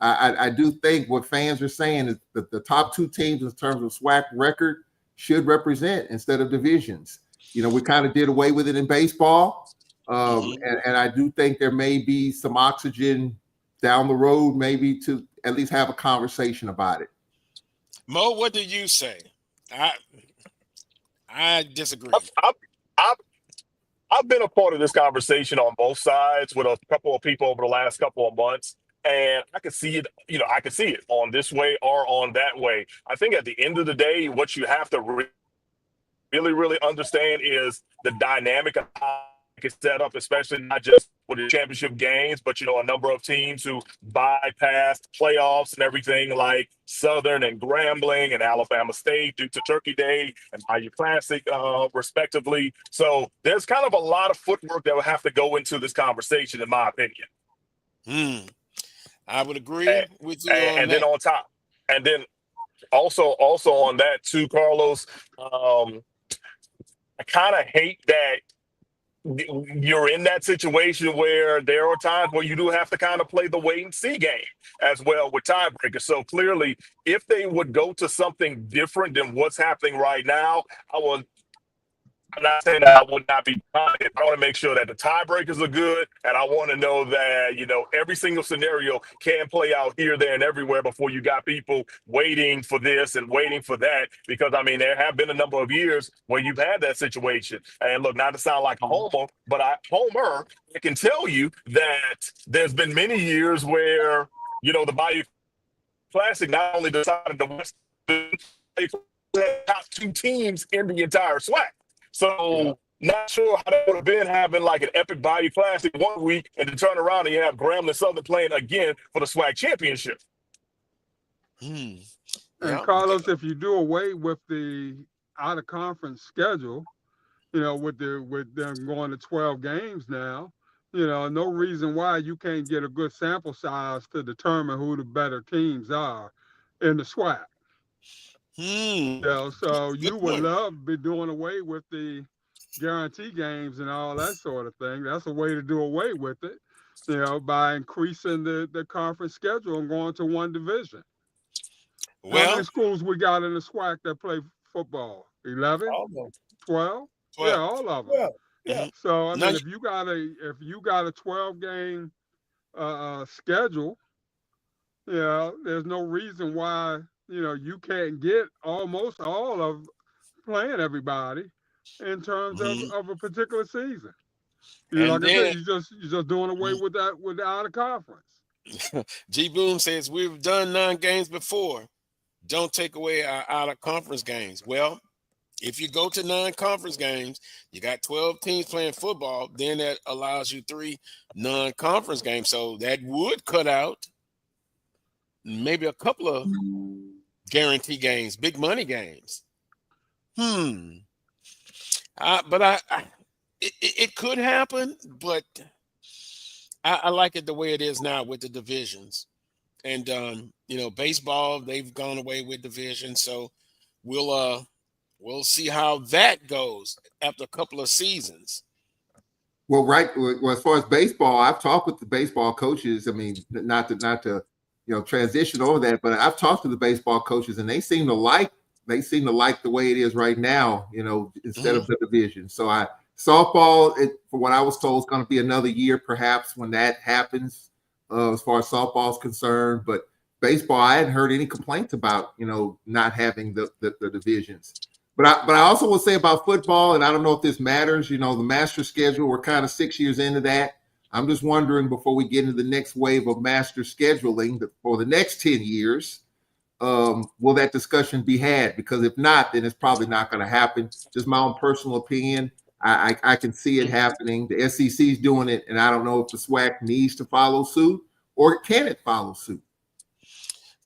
I do think what fans are saying is that the top 2 teams in terms of SWAC record should represent instead of divisions. We kind of did away with it in baseball, and I do think there may be some oxygen down the road, maybe to at least have a conversation about it. Mo, what did you say? I disagree. I've been a part of this conversation on both sides with a couple of people over the last couple of months, and I could see it. I could see it on this way or on that way. I think at the end of the day, what you have to really understand is the dynamic of how it's set up, especially not just with the championship games, but a number of teams who bypassed playoffs and everything, like Southern and Grambling and Alabama State due to Turkey Day and Bayou Classic, respectively. So there's kind of a lot of footwork that will have to go into this conversation, in my opinion. I would agree with you. And then on top, and then also on that too, Carlos, I kind of hate that you're in that situation where there are times where you do have to kind of play the wait and see game as well with tiebreakers. So clearly, if they would go to something different than what's happening right now, I'm not saying that I would not be fine. I want to make sure that the tiebreakers are good, and I want to know that, every single scenario can play out here, there, and everywhere before you got people waiting for this and waiting for that. Because, there have been a number of years where you've had that situation. And look, not to sound like a homer, but I can tell you that there's been many years where, the Bayou Classic not only decided the West, they had top 2 teams in the entire SWAC. So not sure how that would have been having like an epic Bayou Classic one week and to turn around and you have Grambling Southern playing again for the SWAC championship. And Carlos, if you do away with the out of conference schedule, with them going to 12 games now, no reason why you can't get a good sample size to determine who the better teams are in the SWAC. You know, so you Good would point. love to be doing away with the guarantee games and all that sort of thing. That's a way to do away with it, you know, by increasing the conference schedule and going to one division. How many Well, schools we got in the SWAC that play football? 11? Almost. 12? 12. Yeah, all of them. Well, yeah. So I Now mean, you- if you got a 12 game schedule, you know, there's no reason why you can't get almost all of playing everybody in terms of a particular season. You know, And like I said, then you're just doing away with that with the out of conference. G Boom says we've done 9 games before. Don't take away our out of conference games. Well, if you go to 9 conference games, you got 12 teams playing football, then that allows you 3 non-conference games. So that would cut out maybe a couple of guarantee games, big money games. It could happen, but I like it the way it is now with the divisions. And baseball, they've gone away with division, so we'll see how that goes after a couple of seasons. Well, as far as baseball, I've talked with the baseball coaches. I mean, not to transition over that, but I've talked to the baseball coaches, and they seem to like the way it is right now. Instead of the division. So softball, for what I was told, is going to be another year, perhaps, when that happens, as far as softball is concerned. But baseball, I hadn't heard any complaints about not having the divisions. But I also will say about football, and I don't know if this matters. The master schedule, we're kind of 6 years into that. I'm just wondering, before we get into the next wave of master scheduling for the next 10 years, will that discussion be had? Because if not, then it's probably not going to happen. Just my own personal opinion. I can see it happening. The SEC is doing it, and I don't know if the SWAC needs to follow suit, or can it follow suit?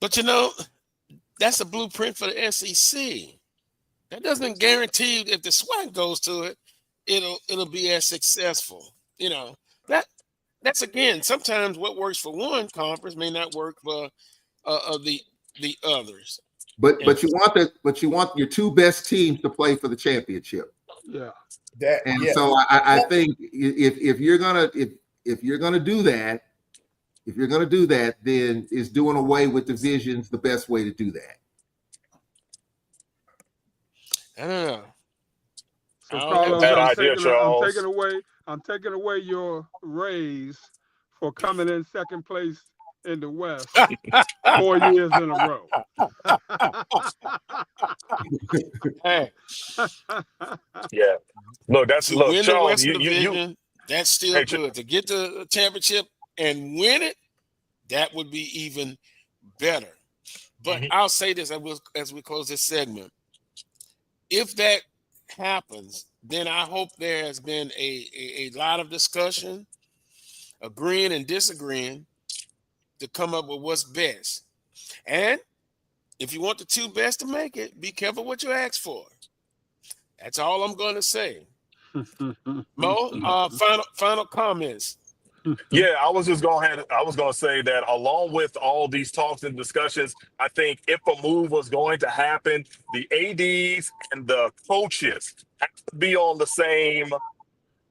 But that's a blueprint for the SEC. That doesn't guarantee if the SWAC goes to it, it'll be as successful. That's again, sometimes what works for one conference may not work for the others. But you want your 2 best teams to play for the championship. Yeah. So I think if you're gonna do that, then is doing away with divisions the best way to do that? I don't know. So Carlos, bad idea, Charles. I'm taking away your raise for coming in second place in the West 4 years in a row. Hey. Yeah. Look, Win the Charles, West Division, that's still good. To get the championship and win it, that would be even better. But I'll say this as we close this segment. If that happens, then I hope there has been a lot of discussion, agreeing and disagreeing, to come up with what's best. And if you want the 2 best to make it, be careful what you ask for. That's all I'm going to say. Mo, final comments. Yeah, I was going to say that along with all these talks and discussions, I think if a move was going to happen, the ADs and the coaches have to be on the same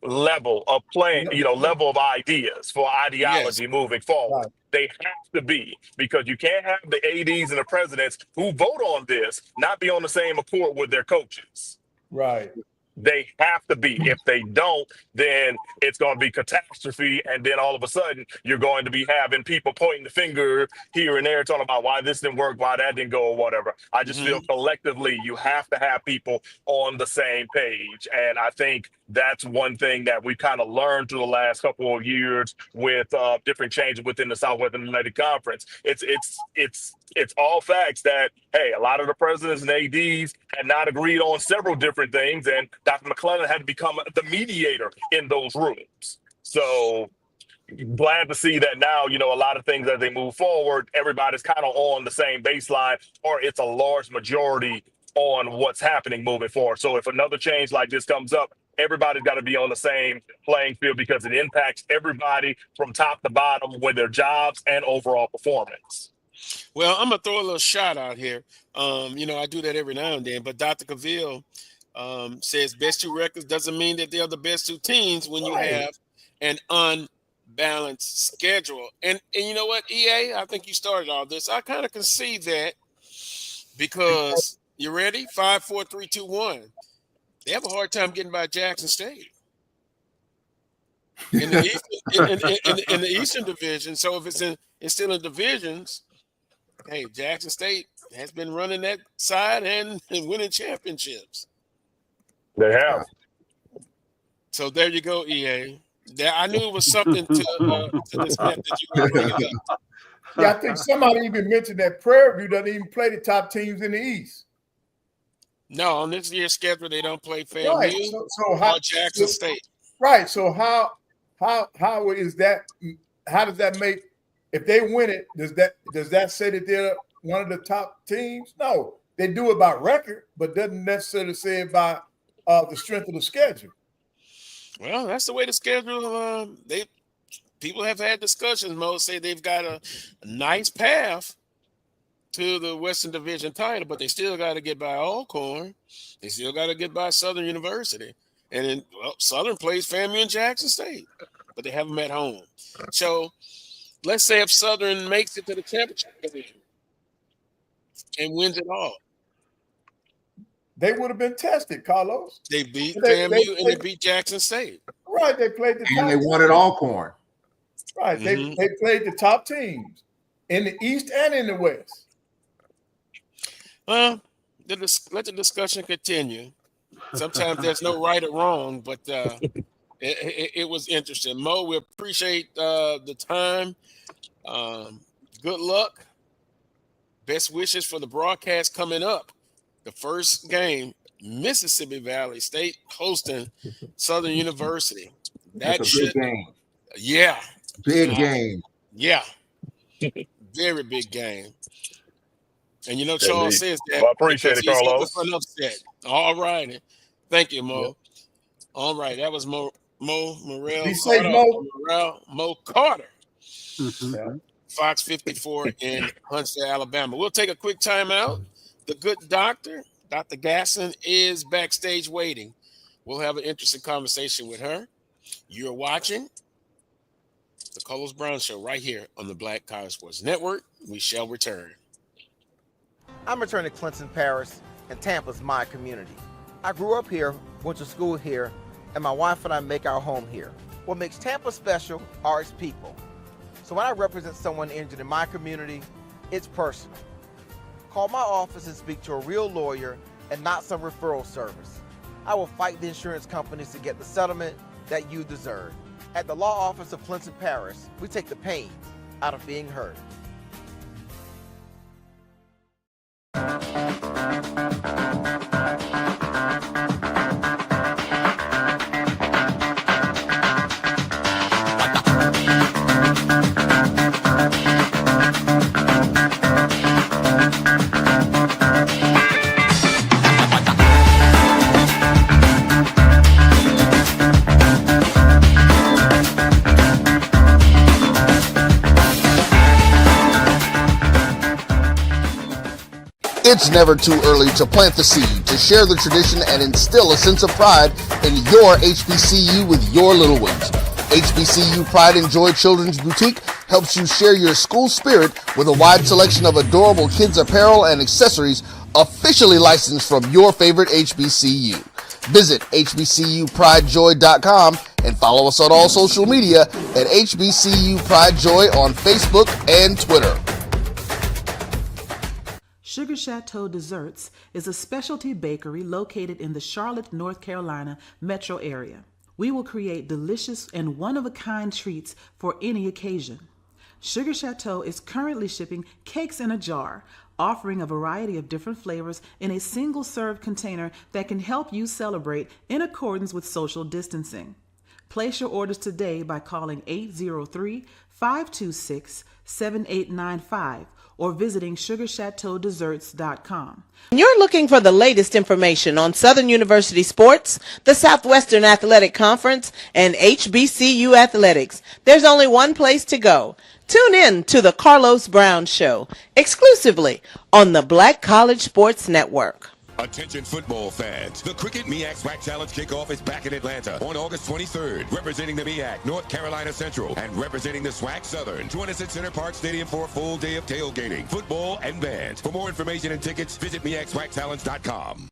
level of playing, level of ideas for ideology moving forward. Right. They have to be, because you can't have the ADs and the presidents who vote on this not be on the same accord with their coaches. Right. They have to be. If they don't, then it's going to be catastrophe. And then all of a sudden, you're going to be having people pointing the finger here and there, talking about why this didn't work, why that didn't go, or whatever. I just feel collectively, you have to have people on the same page. And I think that's one thing that we kind of learned through the last couple of years with different changes within the Southwestern Atlantic Conference. It's all facts that, hey, a lot of the presidents and ADs had not agreed on several different things, and Dr. McClellan had to become the mediator in those rooms. So glad to see that now, a lot of things as they move forward, everybody's kind of on the same baseline, or it's a large majority on what's happening moving forward. So if another change like this comes up, everybody's got to be on the same playing field, because it impacts everybody from top to bottom with their jobs and overall performance. Well, I'm gonna throw a little shot out here. I do that every now and then, but Dr. Cavill says best two records doesn't mean that they're the best two teams when you have an unbalanced schedule. And you know what, EA, I think you started all this. I kind of concede that because you ready? 5, 4, 3, 2, 1. They have a hard time getting by Jackson State in the Eastern Division. So if it's still in divisions, hey, Jackson State has been running that side and winning championships. They have. So there you go, EA. I knew it was something to this method you were bringing up. Yeah, I think somebody even mentioned that Prairie View doesn't even play the top teams in the East. No, on this year's schedule, they don't play FAMU or Jackson State. Right. So how is that? How does that make? If they win it, does that say that they're one of the top teams? No, they do it by record, but doesn't necessarily say it by the strength of the schedule. Well, that's the way the schedule. People have had discussions. Most say they've got a nice path to the Western Division title, but they still got to get by Alcorn. They still got to get by Southern University, and then Southern plays FAMU and Jackson State, but they have them at home. So let's say if Southern makes it to the championship division and wins it all, they would have been tested, Carlos. They beat FAMU and they beat Jackson State. Right, they played the top and they won at Alcorn. Right, they played the top teams in the East and in the West. Well, let the discussion continue. Sometimes there's no right or wrong, but it was interesting. Mo, we appreciate the time. Good luck. Best wishes for the broadcast coming up. The first game, Mississippi Valley State hosting Southern University. That's a big game. Yeah. Big game. Yeah. Very big game. And Charles says that. Well, I appreciate it, Carlos. All right. Thank you, Mo. Yep. All right. That was Mo Morrell. Mo Carter. Mm-hmm. Fox 54 in Huntsville, Alabama. We'll take a quick timeout. The good Dr. Gatson is backstage waiting. We'll have an interesting conversation with her. You're watching the Carlos Brown Show right here on the Black College Sports Network. We shall return. I'm returning to Clinton, Paris, and Tampa's my community. I grew up here, went to school here, and my wife and I make our home here. What makes Tampa special are its people. So when I represent someone injured in my community, it's personal. Call my office and speak to a real lawyer and not some referral service. I will fight the insurance companies to get the settlement that you deserve. At the law office of Clinton Paris, we take the pain out of being heard. It's never too early to plant the seed, to share the tradition, and instill a sense of pride in your HBCU with your little ones. HBCU Pride and Joy Children's Boutique helps you share your school spirit with a wide selection of adorable kids apparel and accessories officially licensed from your favorite HBCU. Visit hbcupridejoy.com and follow us on all social media at HBCU Pride Joy on Facebook and Twitter. Sugar Chateau Desserts is a specialty bakery located in the Charlotte, North Carolina metro area. We will create delicious and one-of-a-kind treats for any occasion. Sugar Chateau is currently shipping cakes in a jar, offering a variety of different flavors in a single-serve container that can help you celebrate in accordance with social distancing. Place your orders today by calling 803-526-7895 or visiting sugarchateaudesserts.com. You're looking for the latest information on Southern University sports, the Southwestern Athletic Conference, and HBCU athletics. There's only one place to go. Tune in to the Carlos Brown Show, exclusively on the Black College Sports Network. Attention football fans. The Cricket MEAC SWAC Challenge kickoff is back in Atlanta on August 23rd. Representing the MEAC, North Carolina Central, and representing the SWAC Southern. Join us at Center Park Stadium for a full day of tailgating, football, and band. For more information and tickets, visit MEACSWACChallenge.com.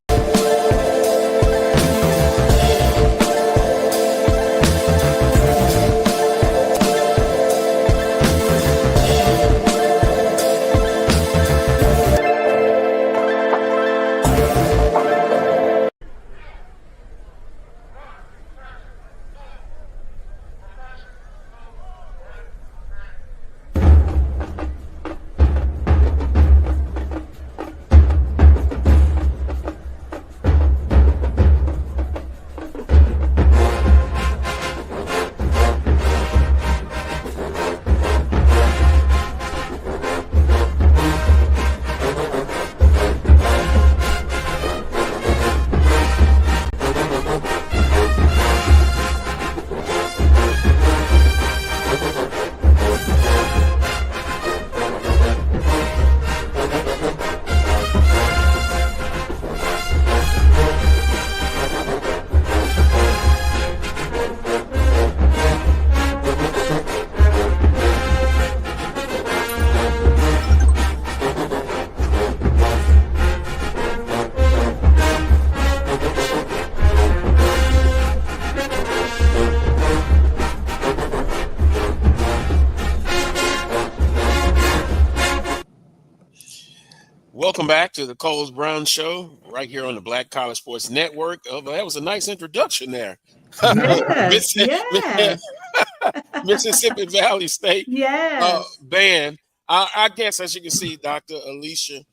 Welcome back to the Carlos Brown Show, right here on the Black College Sports Network. Oh, that was a nice introduction there. Yes, yes. Mississippi Valley State Yes. band. I guess, as you can see, Dr. Alecia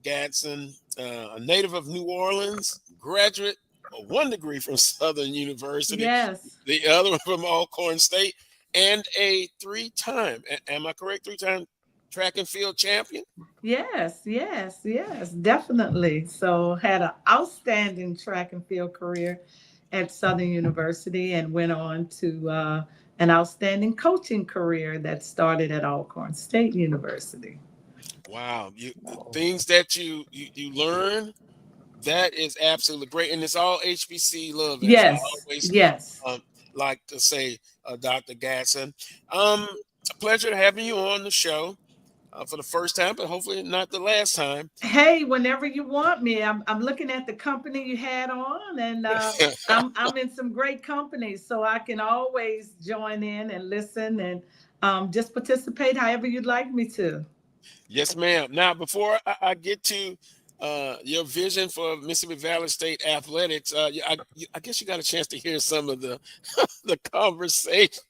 Gatson, a native of New Orleans, graduate of 1 degree from Southern University, Yes. the other one from Alcorn State, and a 3-time, am I correct, 3-time track and field champion? Yes, yes, yes, definitely. So had an outstanding track and field career at Southern University and went on to an outstanding coaching career that started at Alcorn State University. Wow, things that you learn, that is absolutely great, and it's all HBC love. Yes, yes. Like to say, Dr. Gatson, a pleasure having you on the show. For the first time, but hopefully not the last time. Hey, whenever you want me, I'm looking at the company you had on, and I'm in some great company, so I can always join in and listen and just participate however you'd like me to. Yes, ma'am. Now, before I get to your vision for Mississippi Valley State athletics, I guess you got a chance to hear some of the the conversation.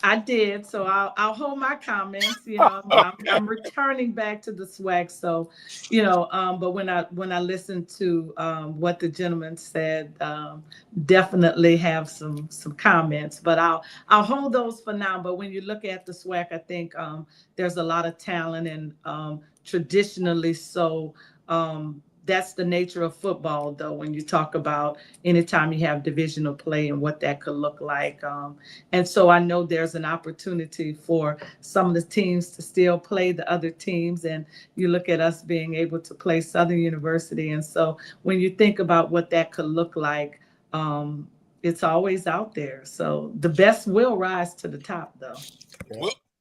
I did, so I'll hold my comments. You know, I'm returning back to the SWAC, so but when I listened to what the gentleman said, definitely have some comments. But I'll hold those for now. But when you look at the SWAC, I think there's a lot of talent, and traditionally so. That's the nature of football, though, when you talk about anytime you have divisional play and what that could look like. And so I know there's an opportunity for some of the teams to still play the other teams. And you look at us being able to play Southern University. And so when you think about what that could look like, it's always out there. So the best will rise to the top, though.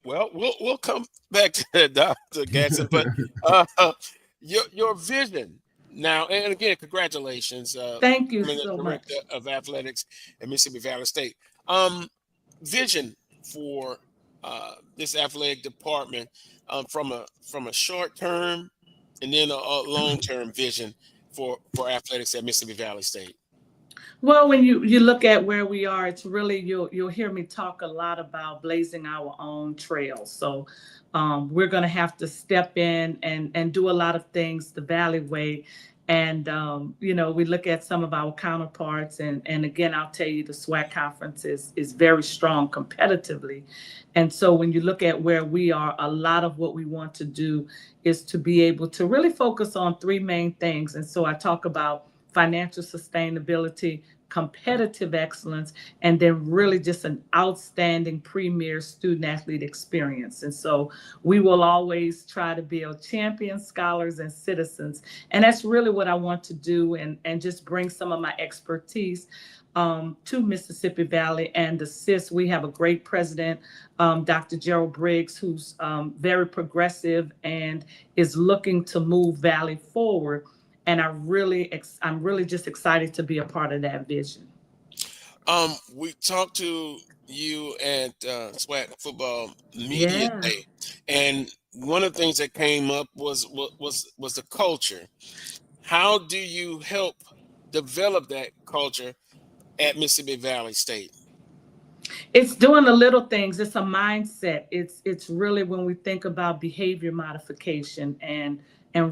Well, we'll come back to that, Dr. Gatson, but your vision. Now, and again, congratulations. Thank you so much. Director of Athletics at Mississippi Valley State. Vision for this athletic department from a short term and then a long term vision for athletics at Mississippi Valley State. Well, when you look at where we are, it's really you'll hear me talk a lot about blazing our own trails. So we're going to have to step in and do a lot of things the Valley way And, you know, we look at some of our counterparts, and again, I'll tell you, the SWAC conference is very strong competitively. And so when you look at where we are, a lot of what we want to do is to be able to really focus on three main things. And so I talk about financial sustainability, competitive excellence, and then really just an outstanding premier student athlete experience. And so we will always try to build champions, scholars, and citizens. And that's really what I want to do, and just bring some of my expertise to Mississippi Valley and assist. We have a great president, Dr. Gerald Briggs, who's very progressive and is looking to move Valley forward. And I'm really just excited to be a part of that vision. We talked to you at SWAC Football Media Day, and one of the things that came up was the culture. How do you help develop that culture at Mississippi Valley State? It's doing the little things. It's a mindset. It's really when we think about behavior modification and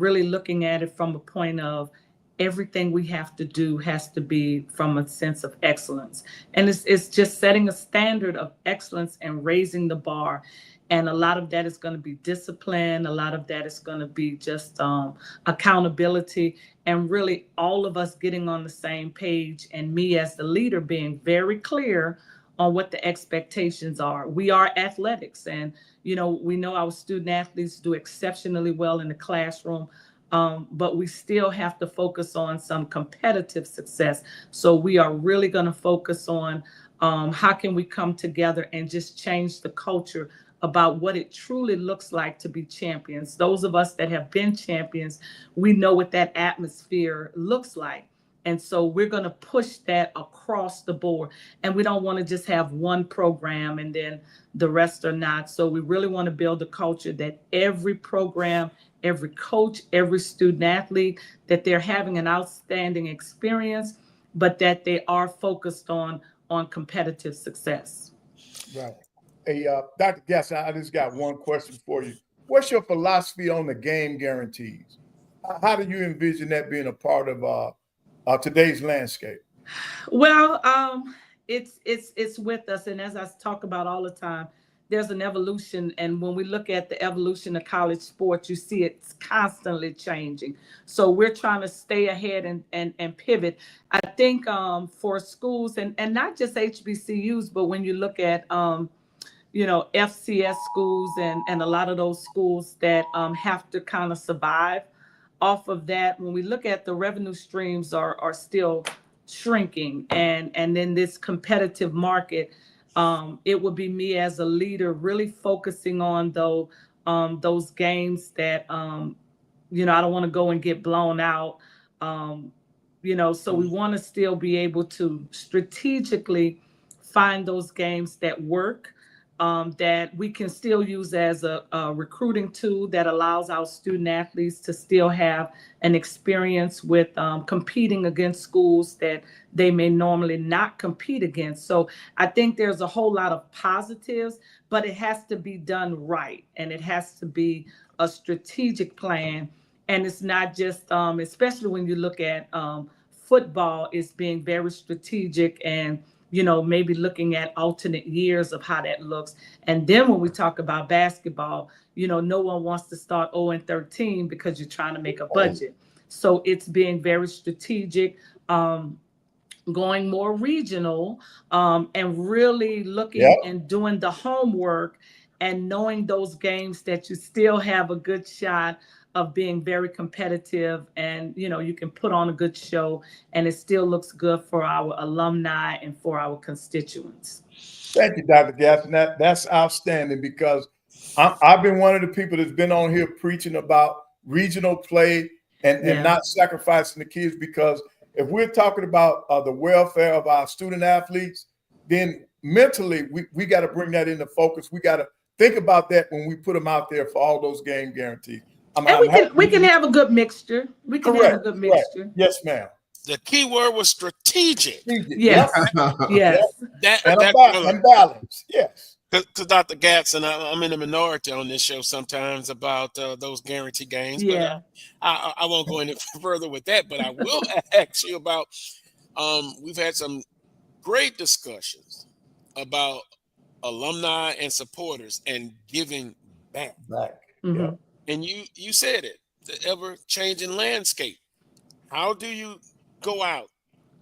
really looking at it from a point of everything we have to do has to be from a sense of excellence. And it's just setting a standard of excellence and raising the bar. And a lot of that is going to be discipline. A lot of that is going to be just accountability, and really all of us getting on the same page, and me as the leader being very clear on what the expectations are. We are athletics, and you know, we know our student athletes do exceptionally well in the classroom, but we still have to focus on some competitive success. So we are really going to focus on how can we come together and just change the culture about what it truly looks like to be champions. Those of us that have been champions, we know what that atmosphere looks like. And so we're going to push that across the board. And we don't want to just have one program and then the rest are not. So we really want to build a culture that every program, every coach, every student athlete, that they're having an outstanding experience, but that they are focused on competitive success. Right. Hey, Dr. Gatson, I just got one question for you. What's your philosophy on the game guarantees? How do you envision that being a part of today's landscape? Well, it's with us, and as I talk about all the time, there's an evolution, and when we look at the evolution of college sports, you see it's constantly changing. So we're trying to stay ahead and pivot. I think for schools and not just HBCUs, but when you look at you know, FCS schools and a lot of those schools that have to kind of survive off of that, when we look at the revenue streams are still shrinking, and then this competitive market, it would be me as a leader really focusing on those games that you know, I don't want to go and get blown out, you know, so we want to still be able to strategically find those games that work, that we can still use as a recruiting tool that allows our student athletes to still have an experience with competing against schools that they may normally not compete against. So I think there's a whole lot of positives, but it has to be done right. And it has to be a strategic plan. And it's not just, especially when you look at football, it's being very strategic and, you know, maybe looking at alternate years of how that looks. And then when we talk about basketball, you know, no one wants to start 0-13 because you're trying to make a budget. So it's being very strategic, going more regional, and really looking and doing the homework and knowing those games that you still have a good shot of being very competitive, and you know, you can put on a good show and it still looks good for our alumni and for our constituents. Thank you, Dr. Gatson. That's outstanding, because I've been one of the people that's been on here preaching about regional play and not sacrificing the kids, because if we're talking about the welfare of our student athletes, then mentally we got to bring that into focus. We got to think about that when we put them out there for all those game guarantees. We can have a good mixture. We can have a good mixture. Right. Yes, ma'am. The key word was strategic. Yes. Yes. And balance. Yes. Because Dr. Gatson, I'm in the minority on this show sometimes about those guarantee games. Yeah. But I won't go any further with that. But I will ask you about. We've had some great discussions about alumni and supporters and giving back. Yeah. And you said it, the ever-changing landscape. How do you go out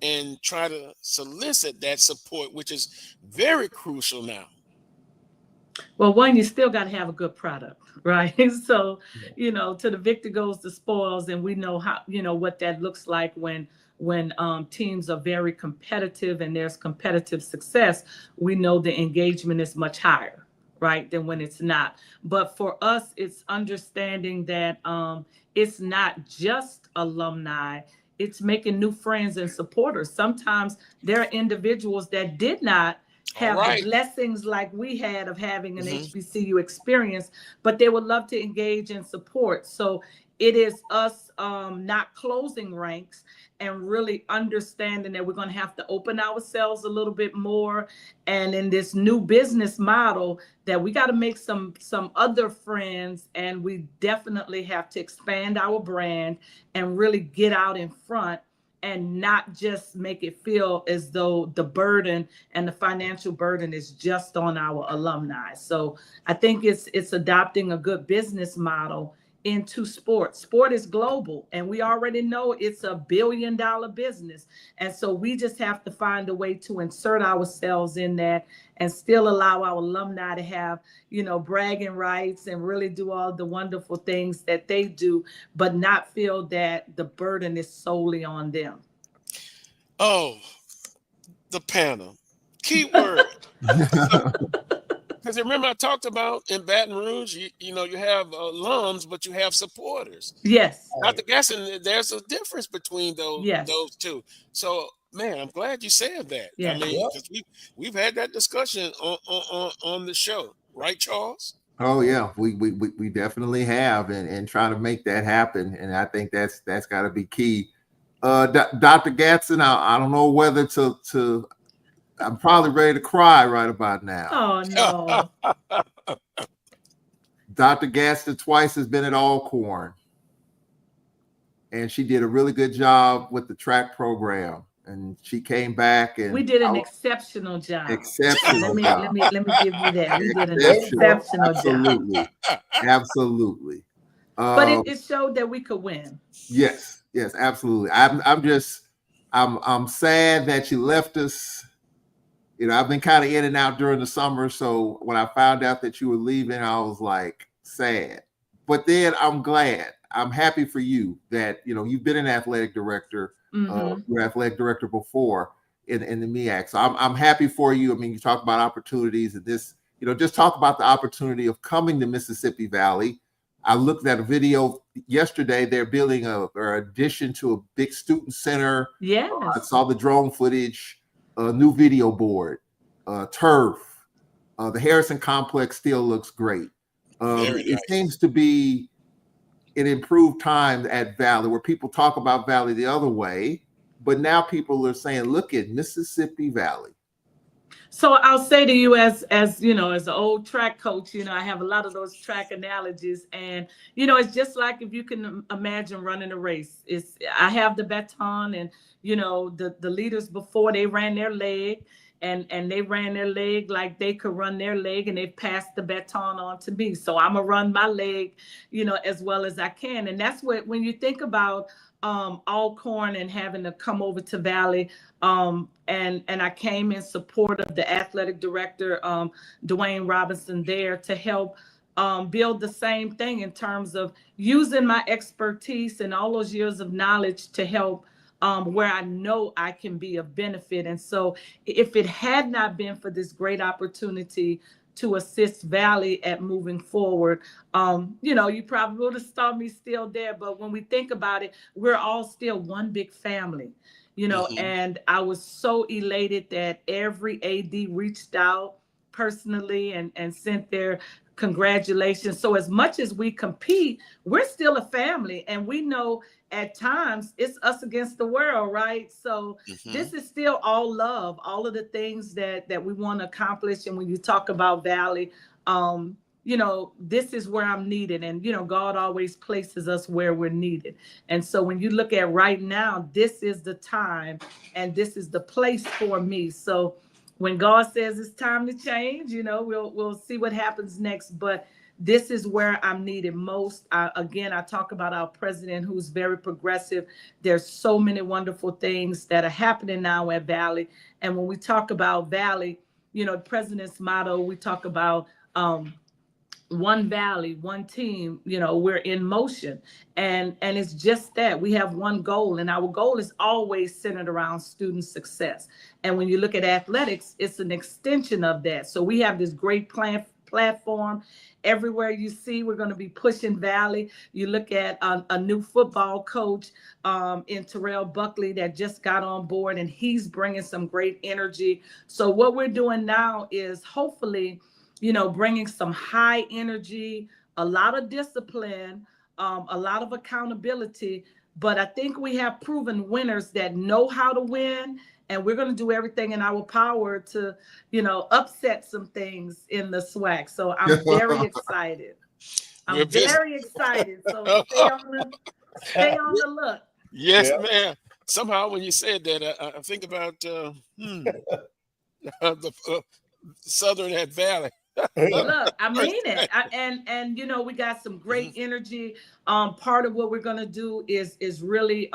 and try to solicit that support, which is very crucial now? Well, one, you still got to have a good product, right? So, to the victor goes the spoils, and we know how, what that looks like when teams are very competitive and there's competitive success. We know the engagement is much higher, right, than when it's not. But for us, it's understanding that it's not just alumni. It's making new friends and supporters. Sometimes there are individuals that did not have the blessings like we had of having an HBCU experience, but they would love to engage and support. So it is us not closing ranks and really understanding that we're going to have to open ourselves a little bit more. And in this new business model, that we got to make some other friends, and we definitely have to expand our brand and really get out in front and not just make it feel as though the burden and the financial burden is just on our alumni. So I think it's adopting a good business model into sports. Sport is global, and we already know it's $1 billion business. And so we just have to find a way to insert ourselves in that and still allow our alumni to have, bragging rights and really do all the wonderful things that they do, but not feel that the burden is solely on them. Oh, the panel. Keyword. Because remember, I talked about in Baton Rouge, you have alums, but you have supporters. Yes. Dr. Gatson, there's a difference between those two. So, man, I'm glad you said that. Yes. I mean, because we've had that discussion on the show, right, Charles? Oh yeah, we definitely have, and trying to make that happen. And I think that's got to be key. Dr. Gatson, I don't know whether to. I'm probably ready to cry right about now. Oh no. Dr. Gatson twice has been at Alcorn, and she did a really good job with the track program. And she came back, and we did an exceptional job. Exceptional job. Let me give you that. We did an exceptional job. Absolutely. But it showed that we could win. Yes, absolutely. I'm sad that you left us. I've been kind of in and out during the summer. So when I found out that you were leaving, I was like sad. But then I'm glad. I'm happy for you that, you've been an athletic director. You're athletic director before in the MEAC. So I'm happy for you. I mean, you talk about opportunities and this, just talk about the opportunity of coming to Mississippi Valley. I looked at a video yesterday. They're building an addition to a big student center. Yes. I saw the drone footage. A new video board, turf. The Harrison Complex still looks great. It seems to be an improved time at Valley, where people talk about Valley the other way, but now people are saying, "Look at Mississippi Valley." So I'll say to you, as as an old track coach, I have a lot of those track analogies, and it's just like if you can imagine running a race. I have the baton, and the leaders before, they ran their leg, and they ran their leg like they could run their leg, and they passed the baton on to me. So I'm gonna run my leg, as well as I can, and that's what when you think about Alcorn and having to come over to Valley. And I came in support of the athletic director, Dwayne Robinson, there to help build the same thing in terms of using my expertise and all those years of knowledge to help where I know I can be of benefit. And so if it had not been for this great opportunity to assist Valley at moving forward, you probably would have saw me still there. But when we think about it, we're all still one big family, and I was so elated that every AD reached out personally and sent their congratulations. So as much as we compete, we're still a family, and we know at times it's us against the world, right? So this is still all love, all of the things that we want to accomplish. And when you talk about Valley, you know, this is where I'm needed. And, you know, God always places us where we're needed. And so when you look at right now, this is the time and this is the place for me. So when God says it's time to change, you know, we'll see what happens next. But this is where I'm needed most. Again, I talk about our president, who's very progressive. There's so many wonderful things that are happening now at Valley. And when we talk about Valley, you know, the president's motto, we talk about one Valley, one team, you know, we're in motion. And it's just that we have one goal, and our goal is always centered around student success. And when you look at athletics, it's an extension of that. So we have this great platform. Everywhere you see, we're going to be pushing Valley. You look at a new football coach in Terrell Buckley that just got on board, and he's bringing some great energy. So what we're doing now is hopefully, you know, bringing some high energy, a lot of discipline, a lot of accountability. But I think we have proven winners that know how to win. And we're going to do everything in our power to, you know, upset some things in the SWAC. So I'm very excited. I'm very excited. So stay on the look. Yes, ma'am. Somehow when you said that, I think about the Southern at Valley. Look, I mean it. And you know, we got some great energy. Part of what we're going to do is really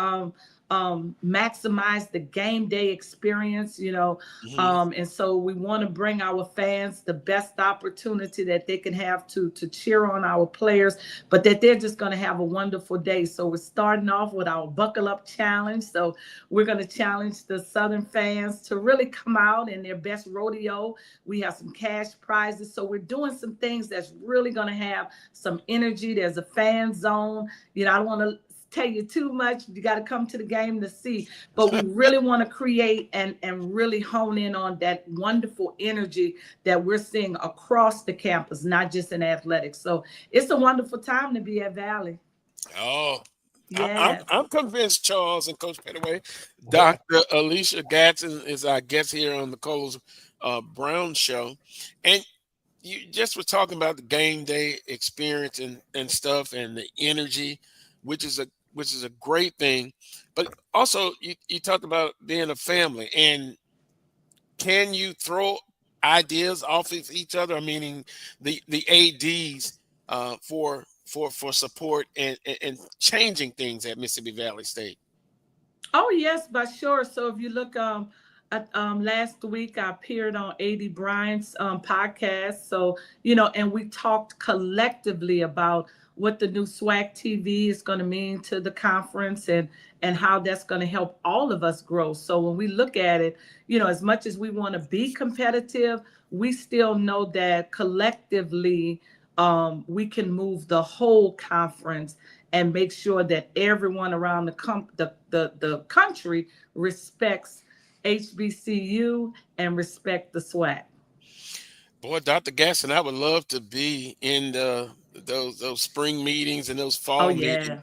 maximize the game day experience, you know, and so we want to bring our fans the best opportunity that they can have to cheer on our players, but that they're just going to have a wonderful day. So we're starting off with our Buckle Up Challenge. So we're going to challenge the Southern fans to really come out in their best rodeo. We have some cash prizes. So we're doing some things that's really going to have some energy. There's a fan zone. You know, I don't want to tell you too much. You got to come to the game to see, but we really want to create and really hone in on that wonderful energy that we're seeing across the campus, not just in athletics. So it's a wonderful time to be at Valley. Oh, yes. I'm convinced, Charles and Coach Pettaway, Dr. Alecia-Gadson is our guest here on the Coles Brown Show. And you just were talking about the game day experience and stuff and the energy, which is a great thing. But also you talked about being a family, and can you throw ideas off of each other? Meaning the ADs for support and changing things at Mississippi Valley State. Oh yes, but sure. So if you look last week I appeared on AD Bryant's podcast. So, you know, and we talked collectively about what the new SWAC TV is going to mean to the conference and how that's going to help all of us grow. So when we look at it, you know, as much as we want to be competitive, we still know that collectively we can move the whole conference and make sure that everyone around the country respects HBCU and respect the SWAC. Boy, Dr. Gatson, I would love to be in those spring meetings and those fall meetings.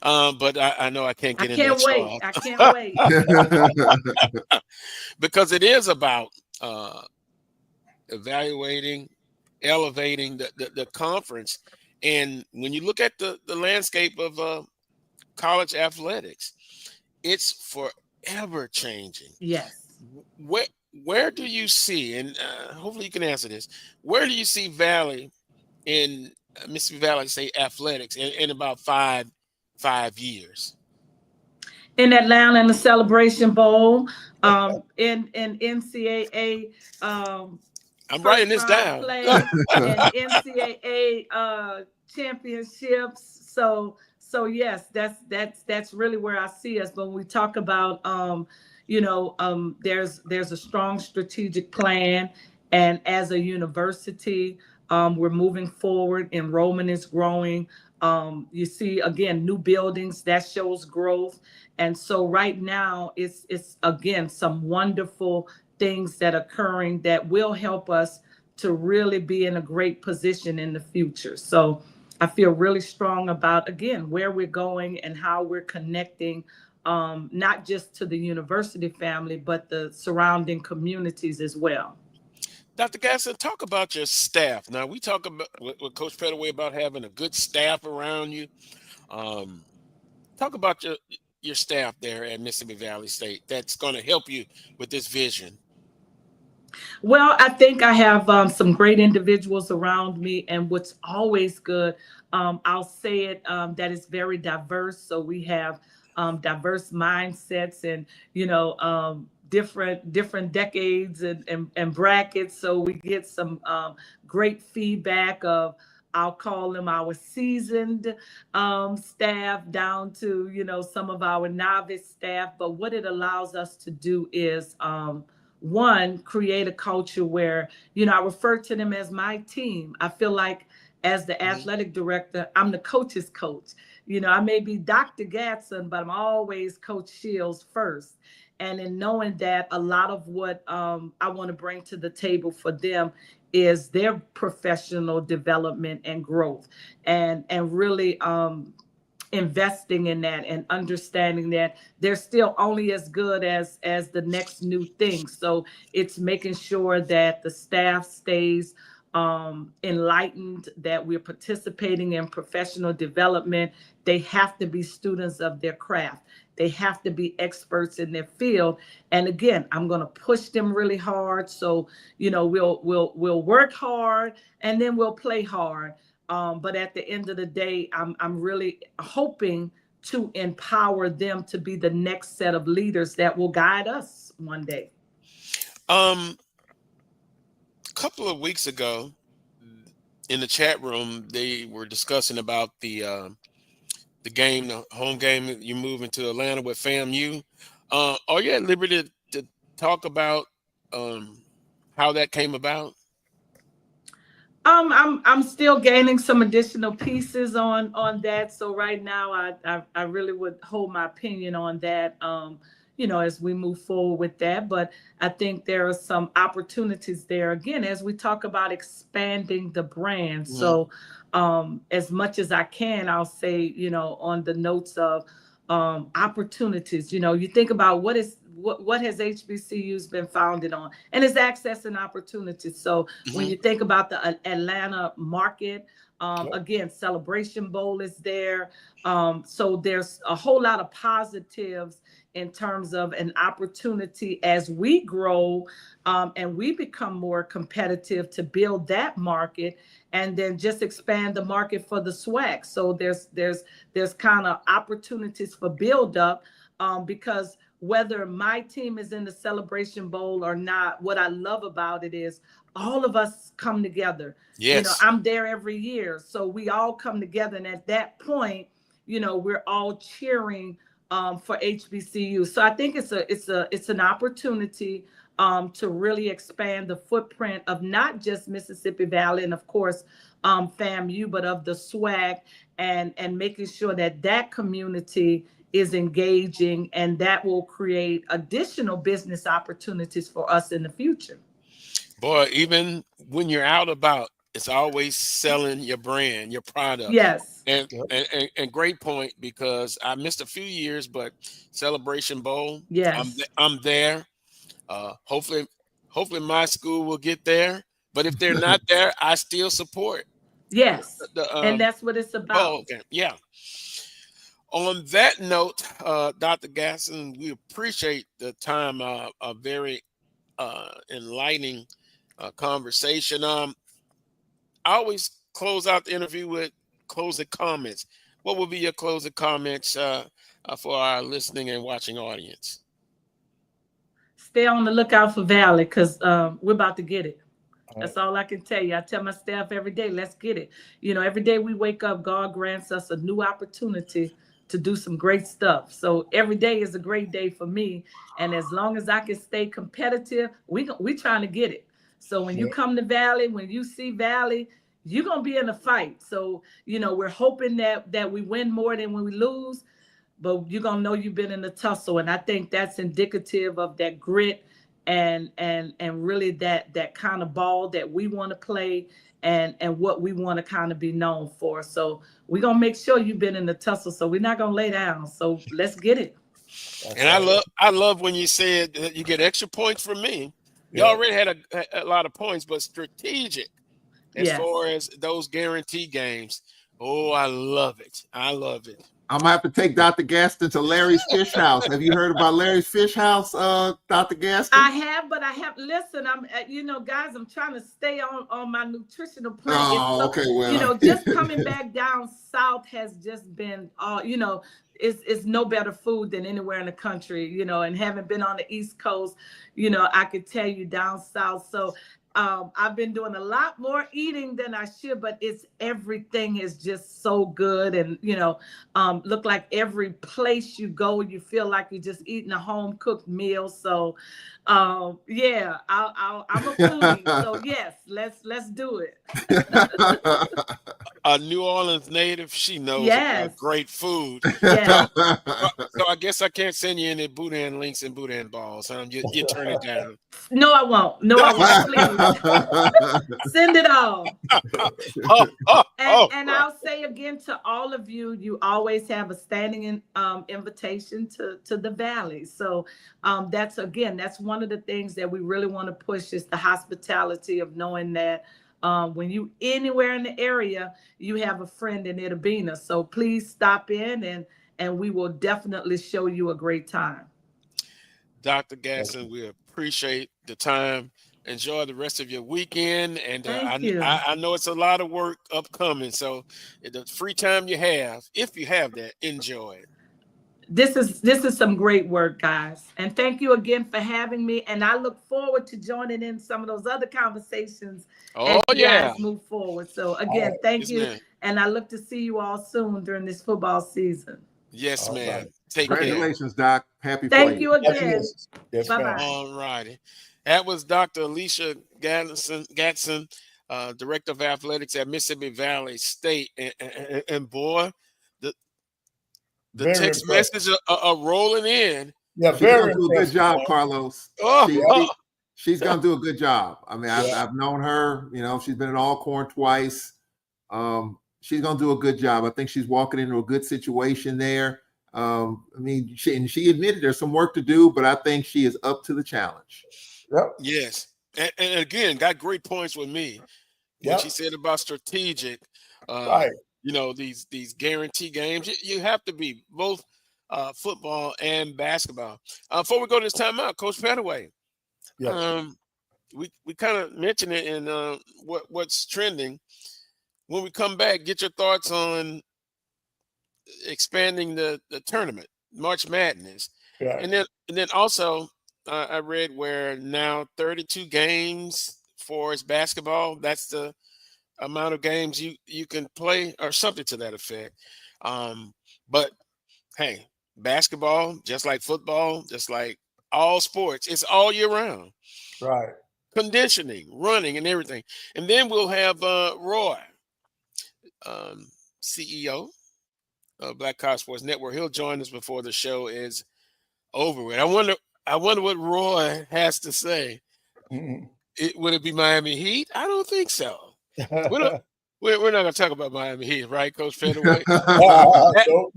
But I know I can't get in there. I can't wait. Because it is about evaluating, elevating the conference. And when you look at the landscape of college athletics, it's forever changing. Yes. Where do you see, and hopefully you can answer this, where do you see Valley in Mississippi Valley, say, athletics in about five years? In Atlanta in the Celebration Bowl, in NCAA. I'm writing this down. Play, and NCAA championships. So yes, that's really where I see us. But when we talk about there's a strong strategic plan, and as a university, we're moving forward. Enrollment is growing. You see, again, new buildings, that shows growth. And so right now it's again some wonderful things that are occurring that will help us to really be in a great position in the future. So I feel really strong about, again, where we're going and how we're connecting, not just to the university family, but the surrounding communities as well. Dr. Gatson, talk about your staff. Now, we talk about with Coach Pettaway about having a good staff around you. Talk about your staff there at Mississippi Valley State that's going to help you with this vision. Well, I think I have some great individuals around me, and what's always good, I'll say it, that is very diverse. So we have diverse mindsets and, different decades and brackets. So we get some great feedback of, I'll call them our seasoned staff down to, some of our novice staff. But what it allows us to do is, one, create a culture where, I refer to them as my team. I feel like as the athletic director, I'm the coach's coach. I may be Dr. Gatson, but I'm always Coach Shields first. And in knowing that, a lot of what I want to bring to the table for them is their professional development and growth, and really investing in that and understanding that they're still only as good as the next new thing. So it's making sure that the staff stays enlightened, that we're participating in professional development. They have to be students of their craft. They have to be experts in their field. And again, I'm going to push them really hard. So, we'll work hard and then we'll play hard. But at the end of the day, I'm really hoping to empower them to be the next set of leaders that will guide us one day. A couple of weeks ago in the chat room, they were discussing about the game, the home game. You move into Atlanta with FAMU. Are you at liberty to talk about how that came about? I'm still gaining some additional pieces on that. So right now, I really would hold my opinion on that, as we move forward with that. But I think there are some opportunities there, again, as we talk about expanding the brand. Mm-hmm. So as much as I can, I'll say, on the notes of opportunities, you think about what has HBCUs been founded on, and it's access and opportunities. So when you think about the Atlanta market, again, Celebration Bowl is there. So there's a whole lot of positives in terms of an opportunity as we grow and we become more competitive to build that market, and then just expand the market for the SWAC. So there's kind of opportunities for build up, because whether my team is in the Celebration Bowl or not, what I love about it is all of us come together. Yes. I'm there every year, so we all come together, and at that point, we're all cheering for HBCU. So I think it's an opportunity to really expand the footprint of not just Mississippi Valley and of course FAMU, but of the SWAC, and making sure that community is engaging, and that will create additional business opportunities for us in the future. Boy, even when you're out about, it's always selling your brand, your product. Yes. And great point, because I missed a few years, but Celebration Bowl, yes, I'm there. Hopefully my school will get there. But if they're not there, I still support. Yes. And that's what it's about. Oh, okay. Yeah. On that note, Dr. Gatson, we appreciate the time, a very enlightening conversation. I always close out the interview with closing comments. What will be your closing comments for our listening and watching audience? Stay on the lookout for Valley, because we're about to get it. That's all I can tell you. I tell my staff every day, let's get it. Every day we wake up, God grants us a new opportunity to do some great stuff. So every day is a great day for me. And as long as I can stay competitive, we trying to get it. So when you come to Valley, when you see Valley, you're going to be in a fight. So, we're hoping that we win more than when we lose, but you're going to know you've been in the tussle. And I think that's indicative of that grit and really that kind of ball that we want to play and what we want to kind of be known for. So we're gonna make sure you've been in the tussle. So we're not gonna lay down. So let's get it. And I love when you said that you get extra points from me. You already had a lot of points, but strategic as far as those guarantee games. Oh, I love it. I love it. I'm gonna have to take Dr. Gatson to Larry's Fish House. Have you heard about Larry's Fish House, Dr. Gatson? I have, but I have. Listen, I'm, guys, I'm trying to stay on my nutritional plan. Oh, okay, well, just coming back down south has just been, it's no better food than anywhere in the country, and having been on the East Coast, I could tell you down south. So I've been doing a lot more eating than I should, but everything is just so good. And, look like every place you go, you feel like you're just eating a home cooked meal. So, I'm a foodie. So yes, let's do it. A New Orleans native, she knows great food. Yes. So I guess I can't send you any boudin links and boudin balls. You turn it down. No, I won't. Please send it all. And I'll say again to all of you, you always have a standing invitation to the Valley. So that's one of the things that we really want to push is the hospitality of knowing that when you anywhere in the area, you have a friend in Itabena. So please stop in and we will definitely show you a great time. Dr. Gatson, we appreciate the time. Enjoy the rest of your weekend. And I know it's a lot of work upcoming. So the free time you have, if you have that, enjoy it. This is some great work, guys. And thank you again for having me. And I look forward to joining in some of those other conversations as you guys move forward. So again, thank you. Ma'am. And I look to see you all soon during this football season. Yes, ma'am. Congratulations, Doc. Happy Thank you again. Yes, bye-bye. All righty. That was Dr. Alecia Gatson, Director of Athletics at Mississippi Valley State. And boy, the text messages are rolling in. Yeah, she's gonna do a good job, Carlos. She's gonna do a good job. I mean, I've known her. She's been at Alcorn twice. She's gonna do a good job. I think she's walking into a good situation there. She admitted there's some work to do, but I think she is up to the challenge. Yep. Yes, and again, got great points with me. What she said about strategic. Right. These guarantee games, you have to be both football and basketball. Before we go to this timeout, Coach Pettaway, we kind of mentioned it in what's trending. When we come back, get your thoughts on expanding the tournament, March Madness, and then also I read where now 32 games for basketball. That's the amount of games you can play or something to that effect. But hey, basketball, just like football, just like all sports, it's all year round. Right. Conditioning, running, and everything. And then we'll have Roy, CEO of Black College Sports Network. He'll join us before the show is over with. I wonder what Roy has to say. Would it be Miami Heat? I don't think so. We're not going to talk about Miami Heat, right, Coach Pettaway?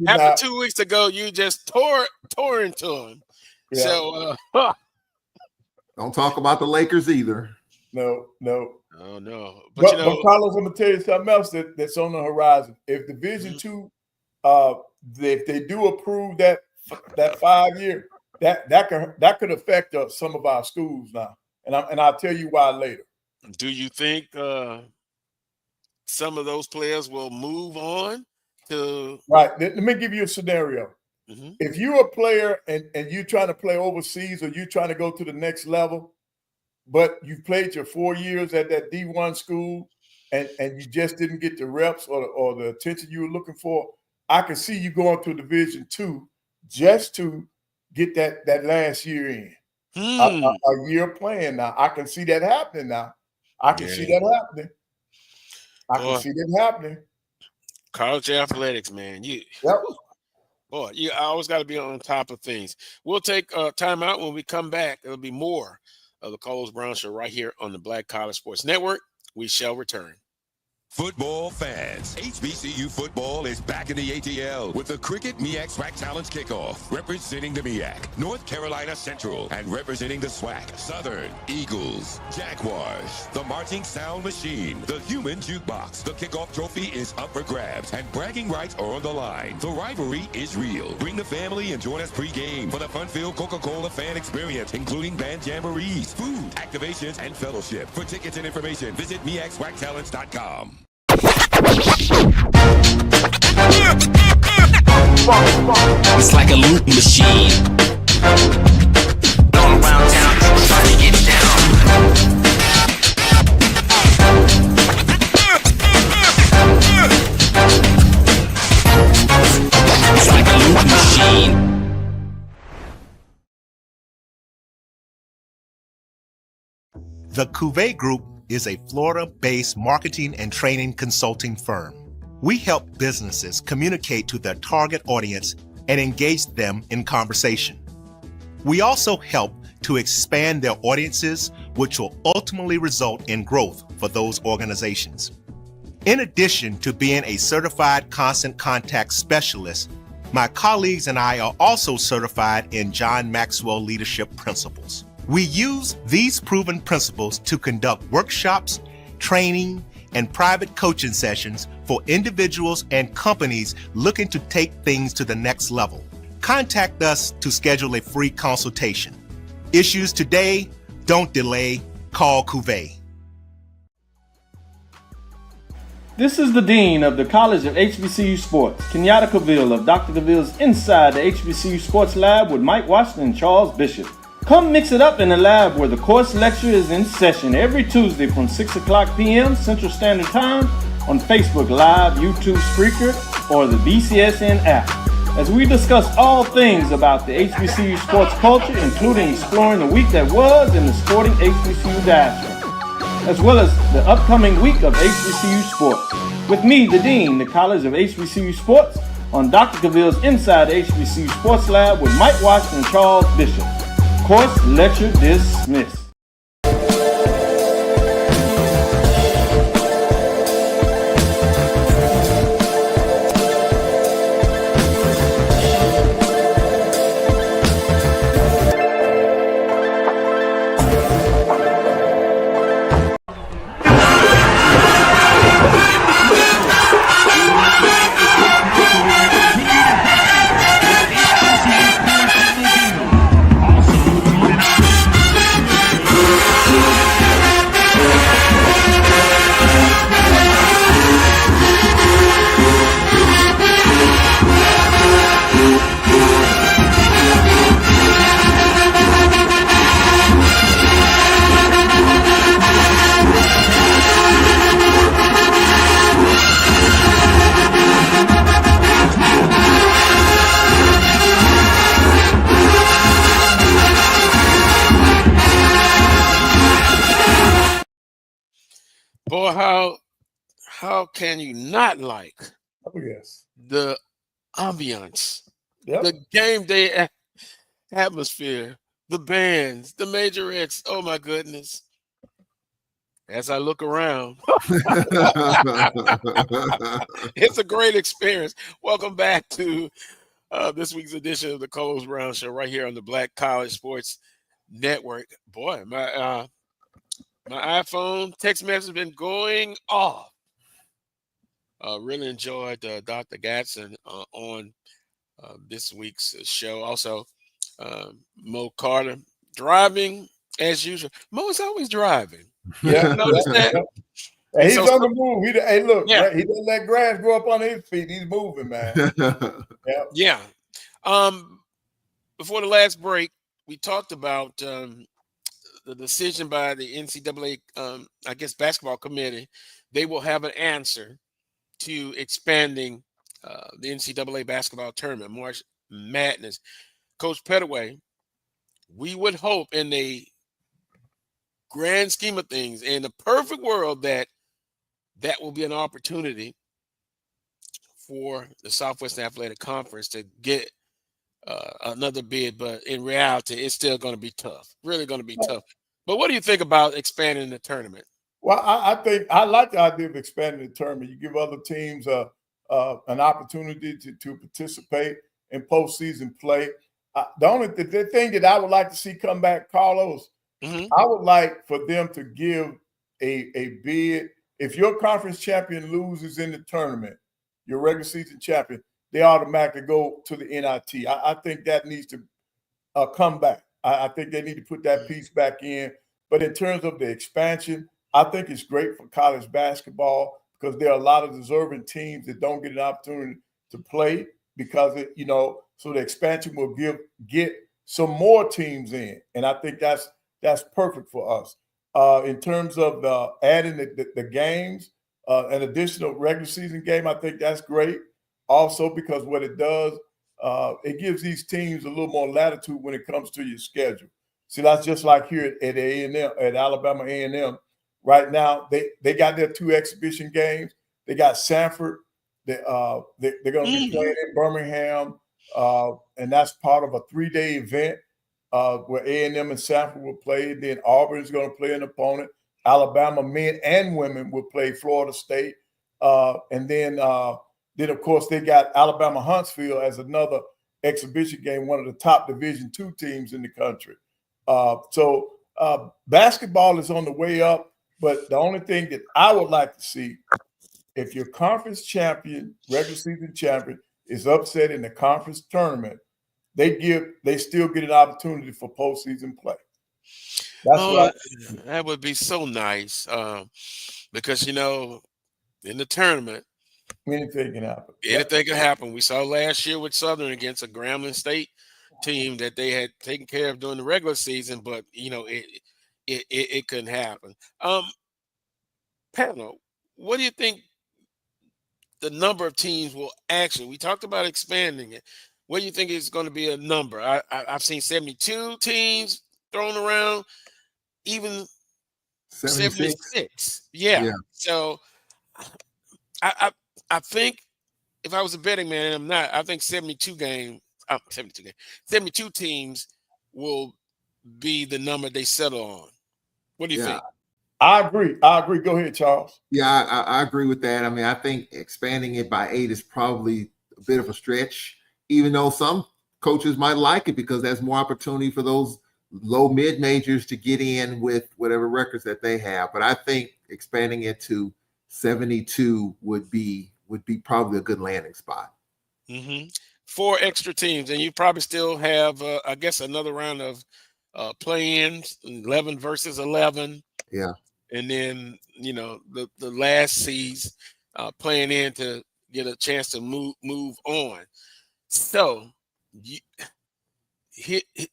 After 2 weeks ago, you just tore into them. Yeah. So don't talk about the Lakers either. No. Oh no. But Carlos, I'm gonna tell you something else that's on the horizon. If Division II, if they do approve that 5 year, that could affect some of our schools now, and I'll tell you why later. Do you think some of those players will move on to? Right. Let me give you a scenario. Mm-hmm. If you're a player and you're trying to play overseas or you're trying to go to the next level, but you've played your 4 years at that D1 school and you just didn't get the reps or the attention you were looking for, I can see you going to Division II just to get that last year in. A year playing now. I can see that happening now. I can see that happening. College athletics, man. You always got to be on top of things. We'll take time out. When we come back, it'll be more of the Carlos Brown Show right here on the Black College Sports Network. We shall return. Football fans, HBCU football is back in the ATL with the Cricket MEAC SWAC Challenge Kickoff. Representing the MEAC, North Carolina Central, and representing the SWAC, Southern, Eagles, Jaguars, the Marching Sound Machine, the Human Jukebox. The kickoff trophy is up for grabs, and bragging rights are on the line. The rivalry is real. Bring the family and join us pre-game for the fun-filled Coca-Cola fan experience, including band jamborees, food, activations, and fellowship. For tickets and information, visit MEACSWACchallenge.com. It's like a loop machine. Going around town, trying to get down. It's like a loop machine. The Cuvée Group is a Florida-based marketing and training consulting firm. We help businesses communicate to their target audience and engage them in conversation. We also help to expand their audiences, which will ultimately result in growth for those organizations. In addition to being a certified constant contact specialist, my colleagues and I are also certified in John Maxwell Leadership Principles. We use these proven principles to conduct workshops, training, and private coaching sessions for individuals and companies looking to take things to the next level. Contact us to schedule a free consultation. Issues today, don't delay, call Cuvée. This is the Dean of the College of HBCU Sports, Kenyatta Cavill of Dr. Cavill's Inside the HBCU Sports Lab with Mike Washington and Charles Bishop. Come mix it up in the lab where the course lecture is in session every Tuesday from 6 o'clock p.m. Central Standard Time on Facebook Live, YouTube Spreaker, or the BCSN app, as we discuss all things about the HBCU sports culture, including exploring the week that was in the sporting HBCU diaspora, as well as the upcoming week of HBCU Sports. With me, the Dean, the College of HBCU Sports, on Dr. Cavill's Inside the HBCU Sports Lab with Mike Washington and Charles Bishop. Course lecture dismissed. Boy, how can you not like the ambiance, the game day atmosphere, the bands, the majorettes? Oh my goodness. As I look around, it's a great experience. Welcome back to this week's edition of the Carlos Brown Show right here on the Black College Sports Network. Boy, my iPhone text message has been going off. Really enjoyed Dr. Gatson on this week's show. Also, Mo Carter driving as usual. Mo is always driving. Yeah, notice that. Hey, he's on the move. Hey, look, yeah. He doesn't let grass grow up on his feet. He's moving, man. Yeah. Before the last break, we talked about the decision by the NCAA, I guess, basketball committee. They will have an answer to expanding the NCAA basketball tournament, March Madness. Coach Pettaway, we would hope in the grand scheme of things, in the perfect world, that will be an opportunity for the Southwestern Athletic Conference to get another bid. But in reality, it's still going to be tough, really going to be tough But what do you think about expanding the tournament? Well, I think I like the idea of expanding the tournament. You give other teams an opportunity to participate in postseason play. The thing that I would like to see come back, Carlos, I would like for them to give a bid. If your conference champion loses in the tournament, your regular season champion, they automatically go to the NIT. I think that needs to come back. I think they need to put that piece back in. But in terms of the expansion, I think it's great for college basketball because there are a lot of deserving teams that don't get an opportunity to play because so the expansion will get some more teams in, and I think that's perfect for us. In terms of adding the games, an additional regular season game, I think that's great. Also, because what it does, it gives these teams a little more latitude when it comes to your schedule. See, that's just like here at A&M, at Alabama A&M. Right now, they got their 2 exhibition games. They got Sanford. They're going to be playing in Birmingham, and that's part of a 3-day event where A&M and Sanford will play. Then Auburn is going to play an opponent. Alabama men and women will play Florida State, and then of course they got Alabama Huntsville as another exhibition game, one of the top Division II teams in the country. So basketball is on the way up. But the only thing that I would like to see, if your conference champion, regular season champion, is upset in the conference tournament, they still get an opportunity for postseason play. That would be so nice because in the tournament, anything can happen. Anything can happen. We saw last year with Southern against a Grambling State team that they had taken care of during the regular season, but it couldn't happen. Panel, what do you think the number of teams will actually? We talked about expanding it. What do you think is going to be a number? I've seen 72 teams thrown around, even 76. Yeah. So I think if I was a betting man, and I'm not, I think 72 teams will be the number they settle on. What do you think? I agree. Go ahead, Charles. Yeah, I agree with that. I mean, I think expanding it by 8 is probably a bit of a stretch, even though some coaches might like it because there's more opportunity for those low mid majors to get in with whatever records that they have. But I think expanding it to 72 would be probably a good landing spot. 4 extra teams, and you probably still have, I guess, another round of play-ins, 11 versus 11. Yeah. And then, the last seeds playing in to get a chance to move on. So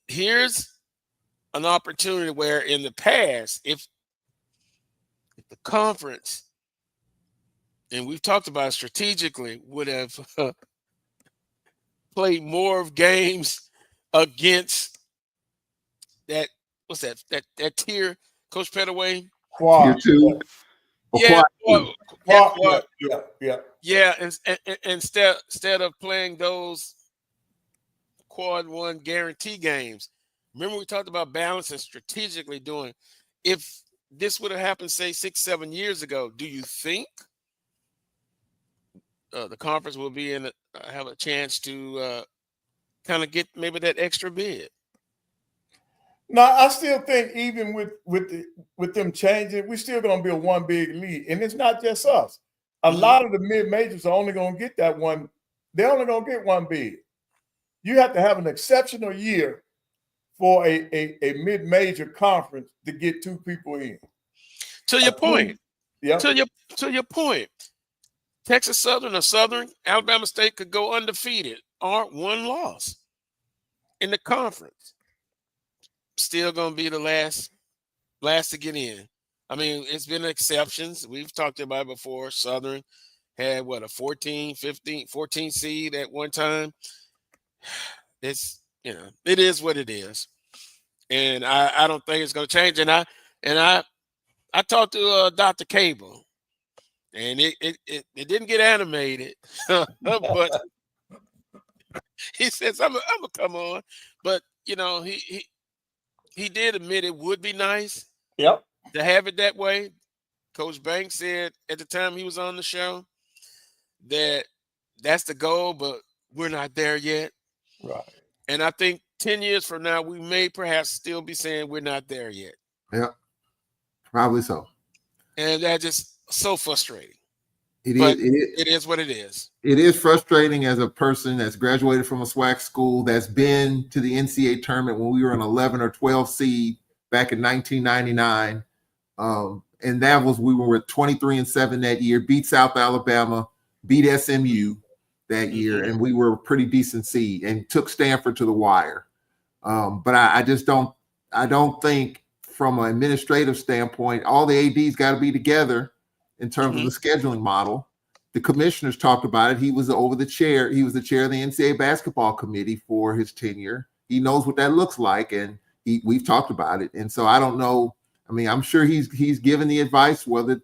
here's an opportunity where in the past, if the conference, and we've talked about it strategically, would have played more of games against that, what's that tier, Coach Pettaway? Tier 2. Yeah. Instead of playing those quad 1 guarantee games. Remember we talked about balancing strategically doing. If this would have happened, say 6-7 years ago, do you think the conference will be have a chance to kind of get maybe that extra bid? No, I still think even with them changing, we're still going to be a one big league, and it's not just us. A lot of the mid majors are only going to get that one. They're only going to get one bid. You have to have an exceptional year for a mid major conference to get 2 people in. To your point. Yeah. To your point. Texas Southern or Southern, Alabama State could go undefeated or 1 loss in the conference. Still going to be the last to get in. I mean, it's been exceptions. We've talked about it before. Southern had a 14 seed at one time. It's, it is what it is. And I don't think it's going to change. And I talked to Dr. Cable, and it didn't get animated, but he says, I'm gonna come on. But, he did admit it would be nice. Yep. To have it that way. Coach Banks said at the time he was on the show that that's the goal, but we're not there yet. Right. And I think 10 years from now, we may perhaps still be saying we're not there yet. Yeah, probably so. And that's just so frustrating. It is what it is. It is frustrating as a person that's graduated from a SWAC school that's been to the NCAA tournament when we were an 11 or 12 seed back in 1999. And that was, we were 23-7 that year, beat South Alabama, beat SMU that year, and we were a pretty decent seed and took Stanford to the wire. But I don't think from an administrative standpoint, all the ADs got to be together in terms of the scheduling model. The commissioners talked about it. He was the chair of the NCAA basketball committee for his tenure. He knows what that looks like, and we've talked about it. And so I don't know. I mean, I'm sure he's given the advice. Whether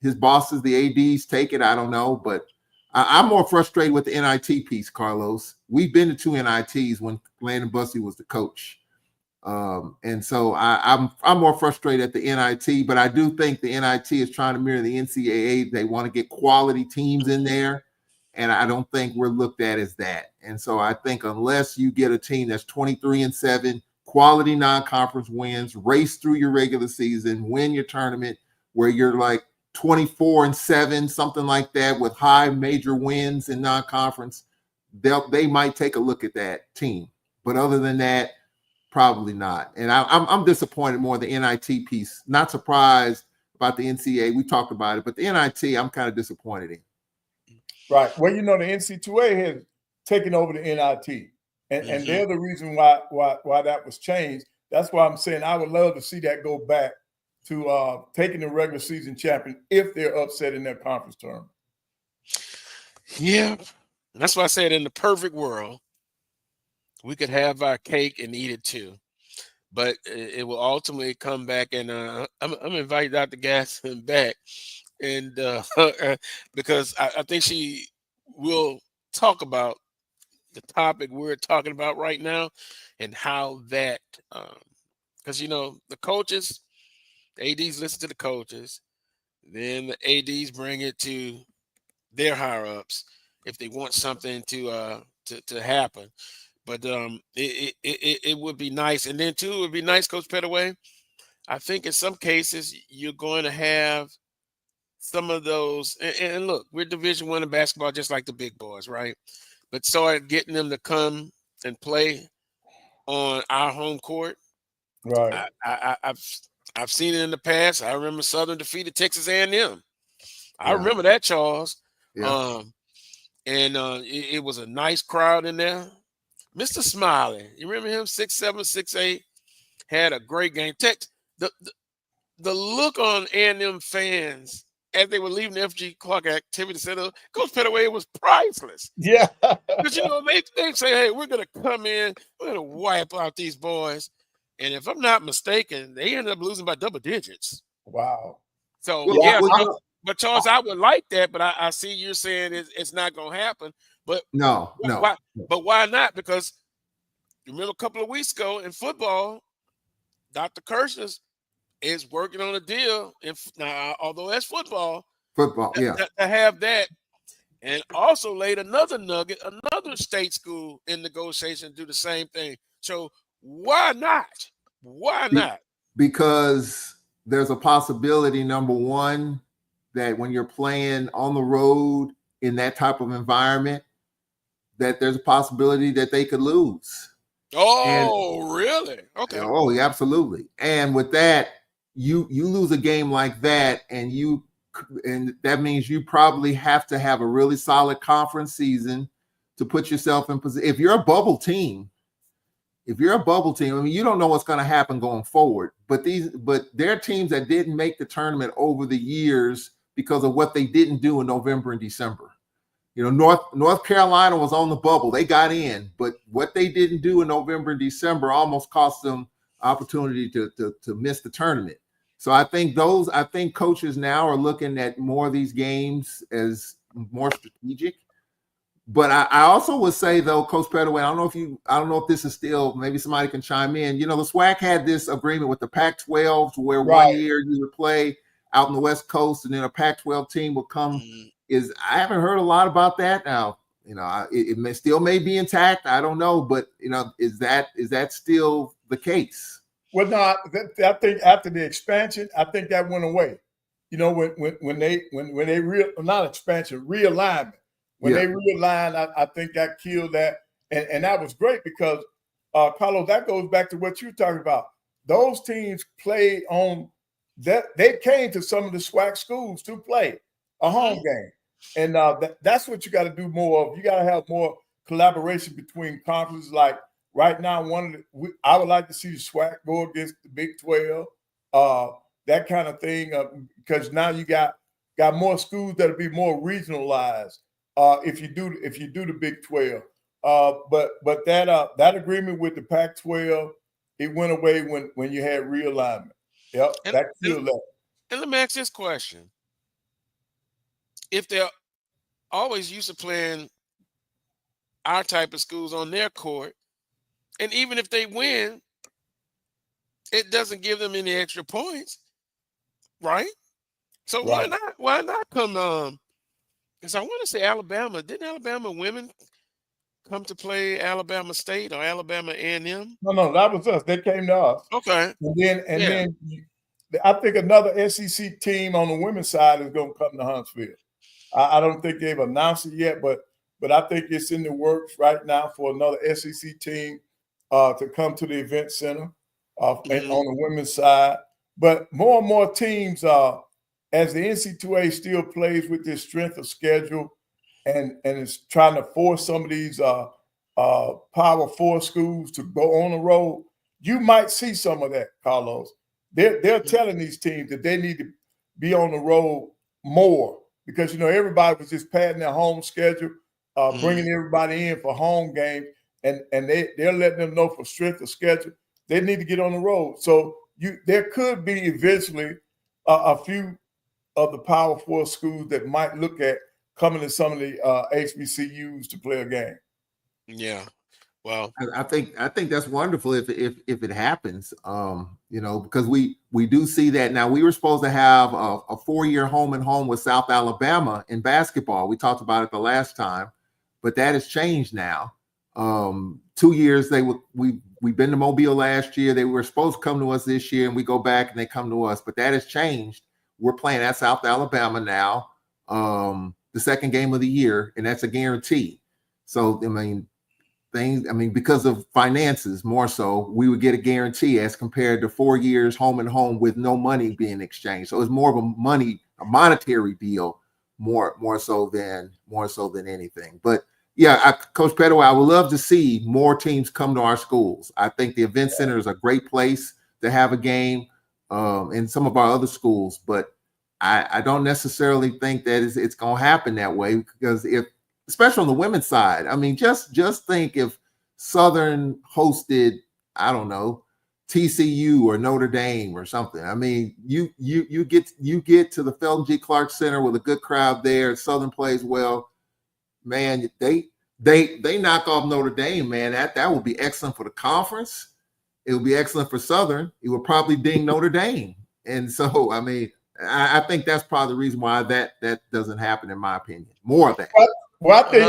his bosses, the ADs, take it, I don't know. But I'm more frustrated with the NIT piece, Carlos. We've been to 2 NITs when Landon Bussey was the coach. And so I'm more frustrated at the NIT, but I do think the NIT is trying to mirror the NCAA. They want to get quality teams in there, and I don't think we're looked at as that. And so I think unless you get a team that's 23-7, quality non-conference wins, race through your regular season, win your tournament, where you're like 24-7, something like that, with high major wins in non-conference, they might take a look at that team. But other than that, probably not. And I'm disappointed more in the NIT piece. Not surprised about the NCAA. We talked about it, but the NIT, I'm kind of disappointed in. Right. Well, the NC2A has taken over the NIT, and they're the reason why that was changed. That's why I'm saying I would love to see that go back to taking the regular season champion if they're upset in their conference tournament. Yeah, that's why I said in the perfect world, we could have our cake and eat it too, but it will ultimately come back. And I'm inviting Dr. Gatson back, and because I think she will talk about the topic we're talking about right now and how that, because the coaches, the ADs listen to the coaches, then the ADs bring it to their higher ups if they want something to happen. But it would be nice. And then, too, it would be nice, Coach Pettaway. I think in some cases you're going to have some of those. And look, we're Division I in basketball just like the big boys, right? But start getting them to come and play on our home court. Right. I've seen it in the past. I remember Southern defeated Texas A&M. I remember that, Charles. Yeah. It was a nice crowd in there. Mr. Smiley, you remember him? 6'7", 6'8", had a great game. The look on A&M fans as they were leaving the FG Clark Activity Center, Coach Pettaway, was priceless. Yeah. Because, they say, hey, we're going to come in, we're going to wipe out these boys. And if I'm not mistaken, they ended up losing by double digits. Wow. So, but Charles, I would like that, but I see you're saying it's not going to happen. But no. But why not? Because remember a couple of weeks ago in football, Dr. Kirshner is working on a deal. Now, although that's football, to have that, and also laid another nugget, another state school in negotiation to do the same thing. So why not? Why not? Because there's a possibility, number one, that when you're playing on the road in that type of environment, that there's a possibility that they could lose. Really? Okay. Oh, yeah, absolutely. And with that, you lose a game like that, and that means you probably have to have a really solid conference season to put yourself in position. If you're a bubble team, I mean, you don't know what's going to happen going forward. But there are teams that didn't make the tournament over the years because of what they didn't do in November and December. North Carolina was on the bubble. They got in, but what they didn't do in November and December almost cost them opportunity to miss the tournament. So I think coaches now are looking at more of these games as more strategic. But I also would say though, Coach Pettaway, I don't know if this is still, maybe somebody can chime in. You know, the SWAC had this agreement with the Pac-12 to where Right. 1 year you would play out in the West Coast, and then a Pac-12 team would come. I haven't heard a lot about that now. You know, it may still be intact. I don't know, but you know, is that still the case? Well, no, I think after the expansion, I think that went away. You know, when they not expansion, realignment. When they realigned, I think that killed that, and that was great because Carlos, that goes back to what you're talking about. Those teams played on that. They came to some of the SWAC schools to play a home game, and that's what you got to do more of. You got to have more collaboration between conferences. Like right now, I would like to see the SWAC go against the Big 12, that kind of thing, because now you got more schools that'll be more regionalized. If you do the Big 12, but that agreement with the Pac-12, it went away when you had realignment. Yep, that killed that. And let me ask this question: if they're always used to playing our type of schools on their court, and even if they win, it doesn't give them any extra points, right? So Right. why not come? Because I want to say Alabama. Didn't Alabama women come to play Alabama State or Alabama A&M? No, that was us. They came to us. Okay. And then I think another SEC team on the women's side is going to come to Huntsville. I don't think they've announced it yet, but I think it's in the works right now for another SEC team to come to the event center on the women's side. But more and more teams as the NCAA still plays with this strength of schedule and is trying to force some of these Power 4 schools to go on the road, you might see some of that, Carlos. They're telling these teams that they need to be on the road more because, you know, everybody was just padding their home schedule, bringing everybody in for home games, and they're letting them know for strength of schedule, they need to get on the road. So there could be eventually a few of the Power 4 schools that might look at coming to some of the HBCUs to play a game. Yeah. Well, I think that's wonderful if it happens. You know, because we do see that now. We were supposed to have a 4-year home and home with South Alabama in basketball. We talked about it the last time, but that has changed now. 2 years we've been to Mobile last year. They were supposed to come to us this year, and we go back and they come to us. But that has changed. We're playing at South Alabama now, the second game of the year, and that's a guarantee. So because of finances more so, we would get a guarantee as compared to 4 years home and home with no money being exchanged. So it's more of a monetary deal, more so than anything. But yeah, Coach Pettaway, I would love to see more teams come to our schools. I think the event center is a great place to have a game in some of our other schools, but I don't necessarily think that it's going to happen that way because especially on the women's side, I mean, just think if Southern hosted, I don't know, TCU or Notre Dame or something. I mean, you get to the Felton G. Clark Center with a good crowd there. Southern plays well, man. They knock off Notre Dame, man. That would be excellent for the conference. It would be excellent for Southern. It would probably ding Notre Dame, and so I mean, I think that's probably the reason why that doesn't happen, in my opinion. More of that. Well, I think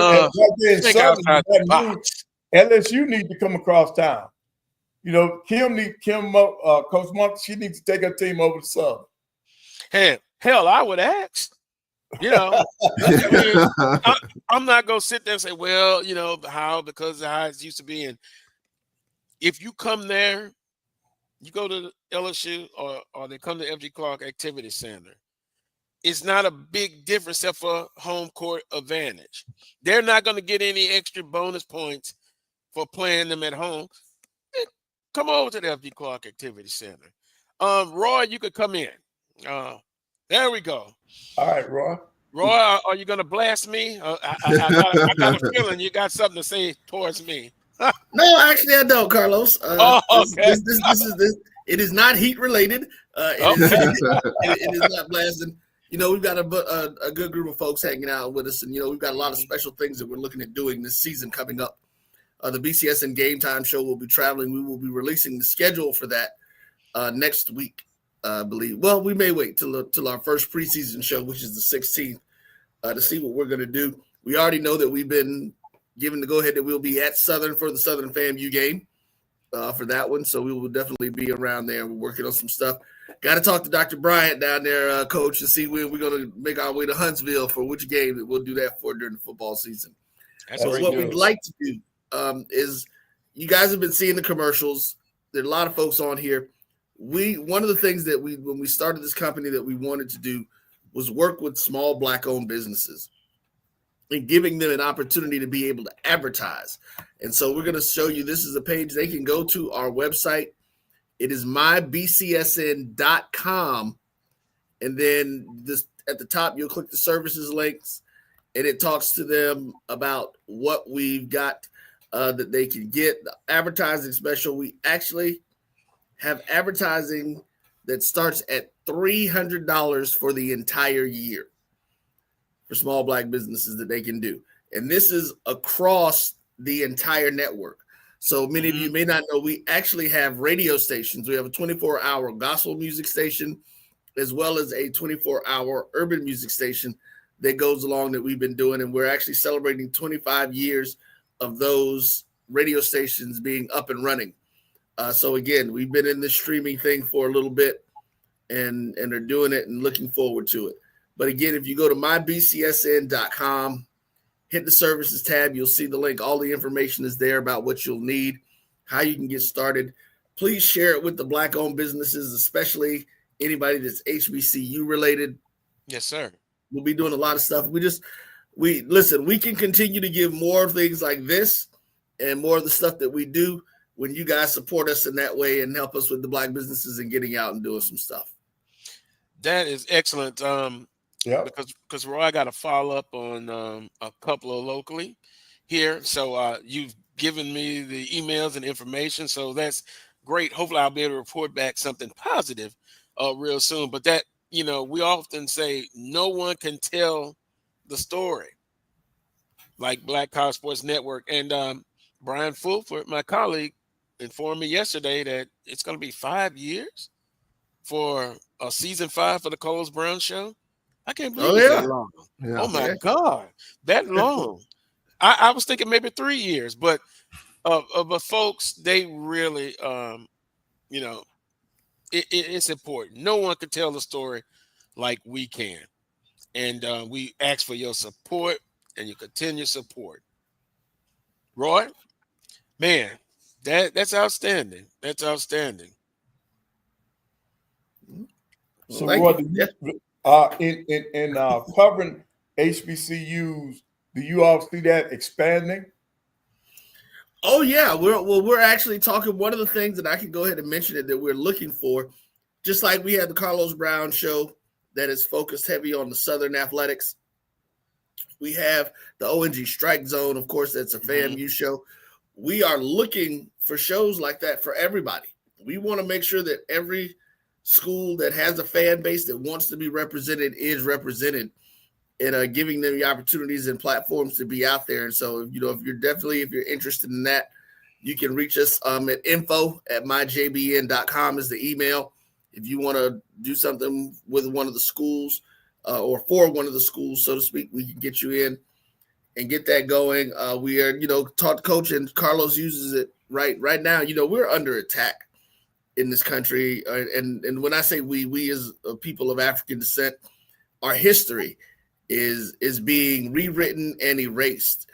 LSU needs to come across town. You know, Coach Monk, she needs to take her team over to Southern. Hell, I would ask. You know, I mean, I'm not gonna sit there and say, well, you know, because of how it used to be. And if you come there, you go to LSU or they come to FG Clark Activity Center, it's not a big difference except for home court advantage. They're not going to get any extra bonus points for playing them at home. Come over to the FG Clark Activity Center. Roy, you could come in. There we go. All right, Roy. Roy, are you going to blast me? I got a feeling you got something to say towards me. No, actually, I don't, Carlos. Okay. It is not heat related. It is not blasting. we've got a good group of folks hanging out with us, and we've got a lot of special things that we're looking at doing this season coming up. The BCSN Game Time Show will be traveling. We will be releasing the schedule for that next week, I believe. Well, we may wait till our first preseason show, which is the 16th, to see what we're going to do. We already know that we've been given the go-ahead that we'll be at Southern for the Southern FAMU game for that one, so we will definitely be around there. We're working on some stuff. Got to talk to Dr. Bryant down there, Coach, to see when we're going to make our way to Huntsville for which game that we'll do that for during the football season. So what we'd like to do is, you guys have been seeing the commercials. There are a lot of folks on here. One of the things that when we started this company that we wanted to do was work with small Black-owned businesses and giving them an opportunity to be able to advertise. And so we're going to show you, this is a page they can go to our website. It is mybcsn.com. And then this at the top, you'll click the services links, and it talks to them about what we've got that they can get. The advertising special, we actually have advertising that starts at $300 for the entire year for small Black businesses that they can do. And this is across the entire network. So many of you may not know, we actually have radio stations. We have a 24-hour gospel music station, as well as a 24-hour urban music station that goes along that we've been doing. And we're actually celebrating 25 years of those radio stations being up and running. So again, we've been in this streaming thing for a little bit and are doing it and looking forward to it. But again, if you go to mybcsn.com, hit the services tab, you'll see the link. All the information is there about what you'll need, how you can get started. Please share it with the Black-owned businesses, especially anybody that's HBCU related. Yes, sir. We'll be doing a lot of stuff. We can continue to give more things like this and more of the stuff that we do when you guys support us in that way and help us with the Black businesses and getting out and doing some stuff. That is excellent. Because Roy, I got to follow up on a couple of locally here. So you've given me the emails and information, so that's great. Hopefully I'll be able to report back something positive real soon. But that, we often say no one can tell the story like Black College Sports Network. And Brian Fulford, my colleague, informed me yesterday that it's going to be 5 years for a season 5 for the Coles Brown Show. I can't believe it's that long. Yeah. Oh my God, that long. I was thinking maybe 3 years, but folks, they really, it's important. No one can tell the story like we can, and we ask for your support and your continued support. Roy, man, that's outstanding. That's outstanding. So, Roy, in covering HBCUs, do you all see that expanding? Oh yeah, we're actually talking. One of the things that I can go ahead and mention it that we're looking for, just like we had the Carlos Brown show that is focused heavy on the Southern athletics. We have the ONG Strike Zone, of course, that's a FAMU show. We are looking for shows like that for everybody. We want to make sure that every school that has a fan base that wants to be represented is represented, and giving them the opportunities and platforms to be out there. And so, if you're interested in that, you can reach us at info@myjbn.com is the email. If you want to do something with one of the schools or for one of the schools, so to speak, we can get you in and get that going. We are, taught to coach, and Carlos uses it right now. We're under attack in this country. And when I say we as a people of African descent, our history is being rewritten and erased.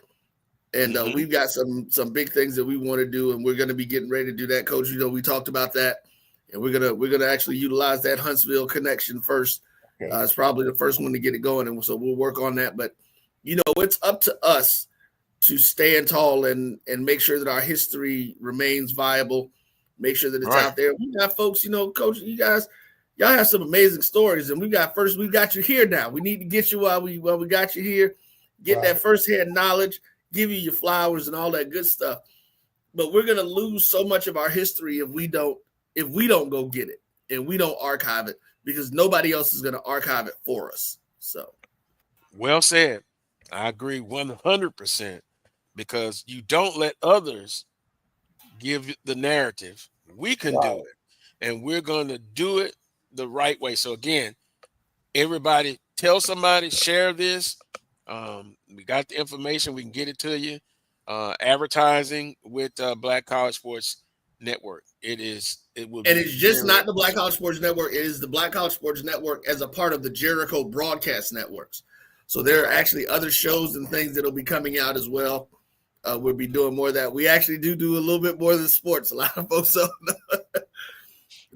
And we've got some big things that we want to do, and we're going to be getting ready to do that, Coach. We talked about that, and we're gonna actually utilize that Huntsville connection first. It's probably the first one to get it going, and so we'll work on that. But it's up to us to stand tall and make sure that our history remains viable. Make sure that it's out there. We got folks, Coach, y'all have some amazing stories, and we've got you here now. We need to get you while we got you here, get that firsthand knowledge, give you your flowers and all that good stuff. But we're gonna lose so much of our history if we don't go get it and we don't archive it. because nobody else is going to archive it for us. So, well said. I agree 100% because you don't let others give the narrative. We can do it, and we're going to do it the right way. So again, everybody tell somebody, share this. We got the information. We can get it to you. Advertising with Black College Sports Network. It's just not the Black College Sports Network. It is the Black College Sports Network as a part of the Jericho broadcast networks. So there are actually other shows and things that'll be coming out as well. We'll be doing more of that. We actually do a little bit more than sports. A lot of folks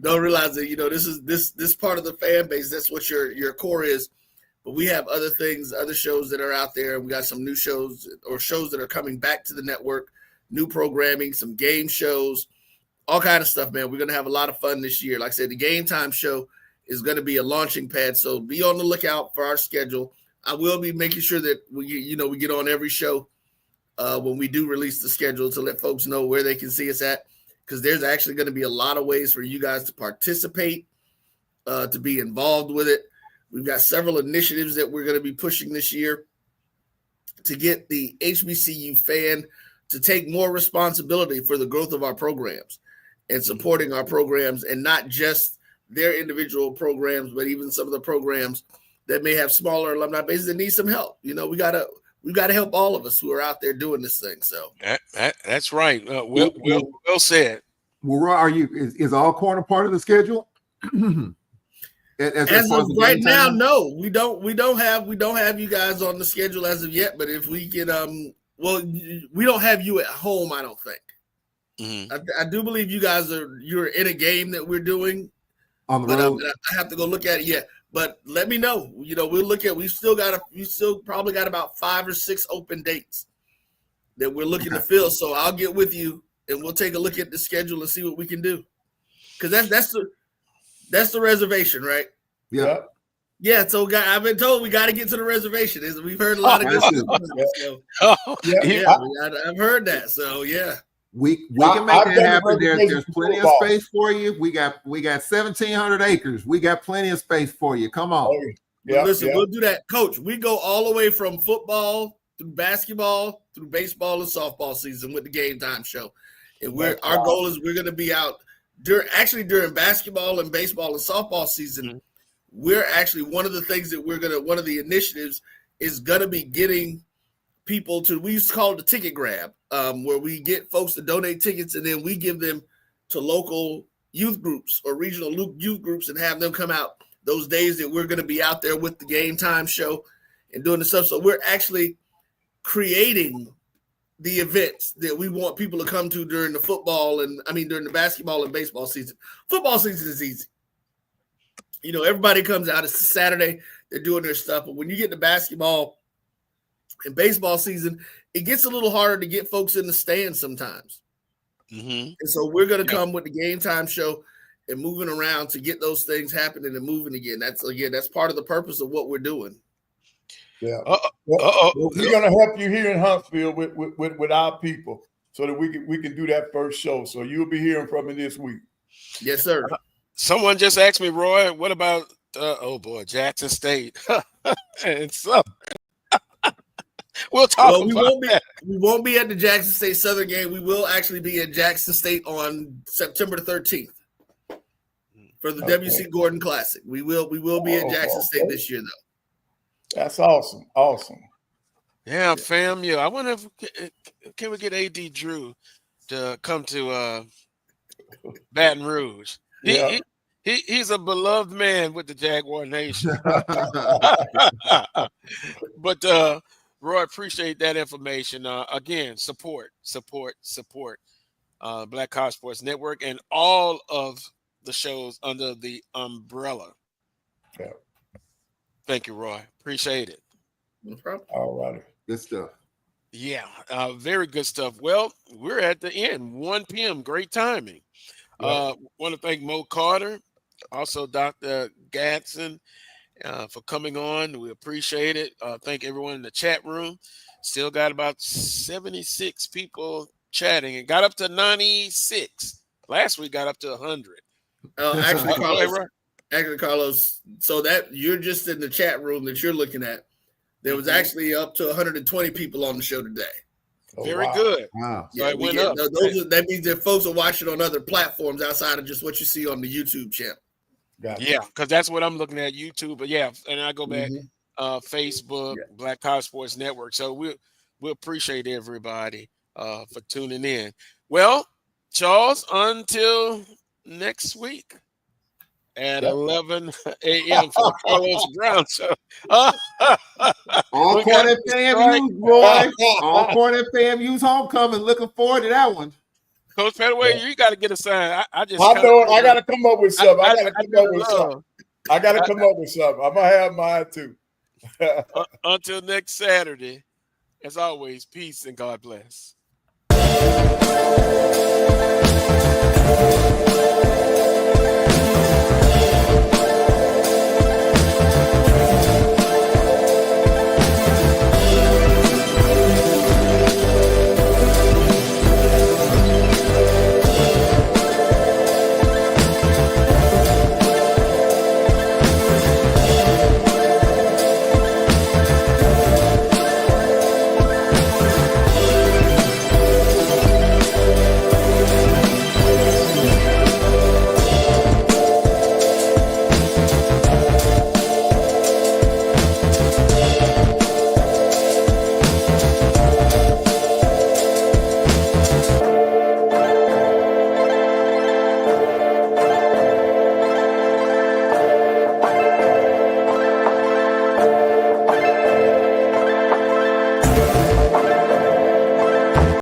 don't realize that, this is this part of the fan base. That's what your core is. But we have other things, other shows that are out there. We got some new shows or shows that are coming back to the network, new programming, some game shows, all kind of stuff, man. We're going to have a lot of fun this year. Like I said, the Game Time show is going to be a launching pad. So be on the lookout for our schedule. I will be making sure that we get on every show when we do release the schedule to let folks know where they can see us at, because there's actually going to be a lot of ways for you guys to participate, to be involved with it. We've got several initiatives that we're going to be pushing this year to get the HBCU fan to take more responsibility for the growth of our programs and supporting our programs, and not just their individual programs, but even some of the programs that may have smaller alumni bases that need some help. We got to help all of us who are out there doing this thing. So that's right. Well said. Well, Roy, is all corner part of the schedule? As of right now, no, we don't have you guys on the schedule as of yet. But if we can, we don't have you at home, I don't think. Mm-hmm. I do believe you're in a game that we're doing on the road. I have to go look at it yet. But let me know. We'll look at. We still probably got about 5 or 6 open dates that we're looking to fill. So I'll get with you and we'll take a look at the schedule and see what we can do. Because that's the reservation, right? Yeah. Yeah. So I've been told we got to get to the reservation. We've heard a lot of good stuff. I've heard that. So yeah. We can make that happen. There's plenty of space for you. We got 1,700 acres. We got plenty of space for you. Come on. We'll do that, Coach. We go all the way from football through basketball through baseball and softball season with the Game Time show. And our goal is we're going to be out during basketball and baseball and softball season. Mm-hmm. We're actually one of the initiatives is going to be getting people to, we used to call it the ticket grab, where we get folks to donate tickets and then we give them to local youth groups or regional youth groups and have them come out those days that we're going to be out there with the Game Time show and doing the stuff. So we're actually creating the events that we want people to come to during the basketball and baseball season. Football season is easy. Everybody comes out. It's a Saturday. They're doing their stuff. But when you get to basketball and baseball season, it gets a little harder to get folks in the stands sometimes. Mm-hmm. And so we're going to come with the Game Time show and moving around to get those things happening and moving again. That's part of the purpose of what we're doing. Yeah. We're going to help you here in Huntsville with our people so that we can do that first show. So you'll be hearing from me this week. Yes, sir. Someone just asked me, Roy, what about Jackson State? And so we'll talk about that. We won't be at the Jackson State Southern game. We will actually be at Jackson State on September the 13th for the WC Gordon Classic. We will be at Jackson State this year, though. That's awesome. Awesome. Yeah, fam. Yeah, I wonder can we get AD Drew to come to Baton Rouge? Yeah. He's a beloved man with the Jaguar Nation. But Roy, appreciate that information. Again, support Black College Sports Network and all of the shows under the umbrella. Yeah. Thank you, Roy. Appreciate it. No problem. All righty. Good stuff. Yeah, very good stuff. Well, we're at the end, 1 p.m. Great timing. Want to thank Mo Carter, also Dr. Gatson, for coming on. We appreciate it. Thank everyone in the chat room. Still got about 76 people chatting. It got up to 96. Last week got up to 100. Actually, Carlos, so that you're just in the chat room that you're looking at. There was actually up to 120 people on the show today. Very good. Wow. So it went up. That means that folks are watching on other platforms outside of just what you see on the YouTube channel. Gotcha. Yeah, because that's what I'm looking at, YouTube. But yeah, and I go back Facebook, Black College Sports Network. So we appreciate everybody for tuning in. Well, Charles, until next week at 11 a.m. for Carlos Brown Show. All Cornet FAMU's, boy. All Cornet FAMU's homecoming. Looking forward to that one. Coach Petaway, you got to get a sign. I just. I know. I got to come up with something. I got to come up with something. I'm gonna have mine too. Until next Saturday, as always, peace and God bless.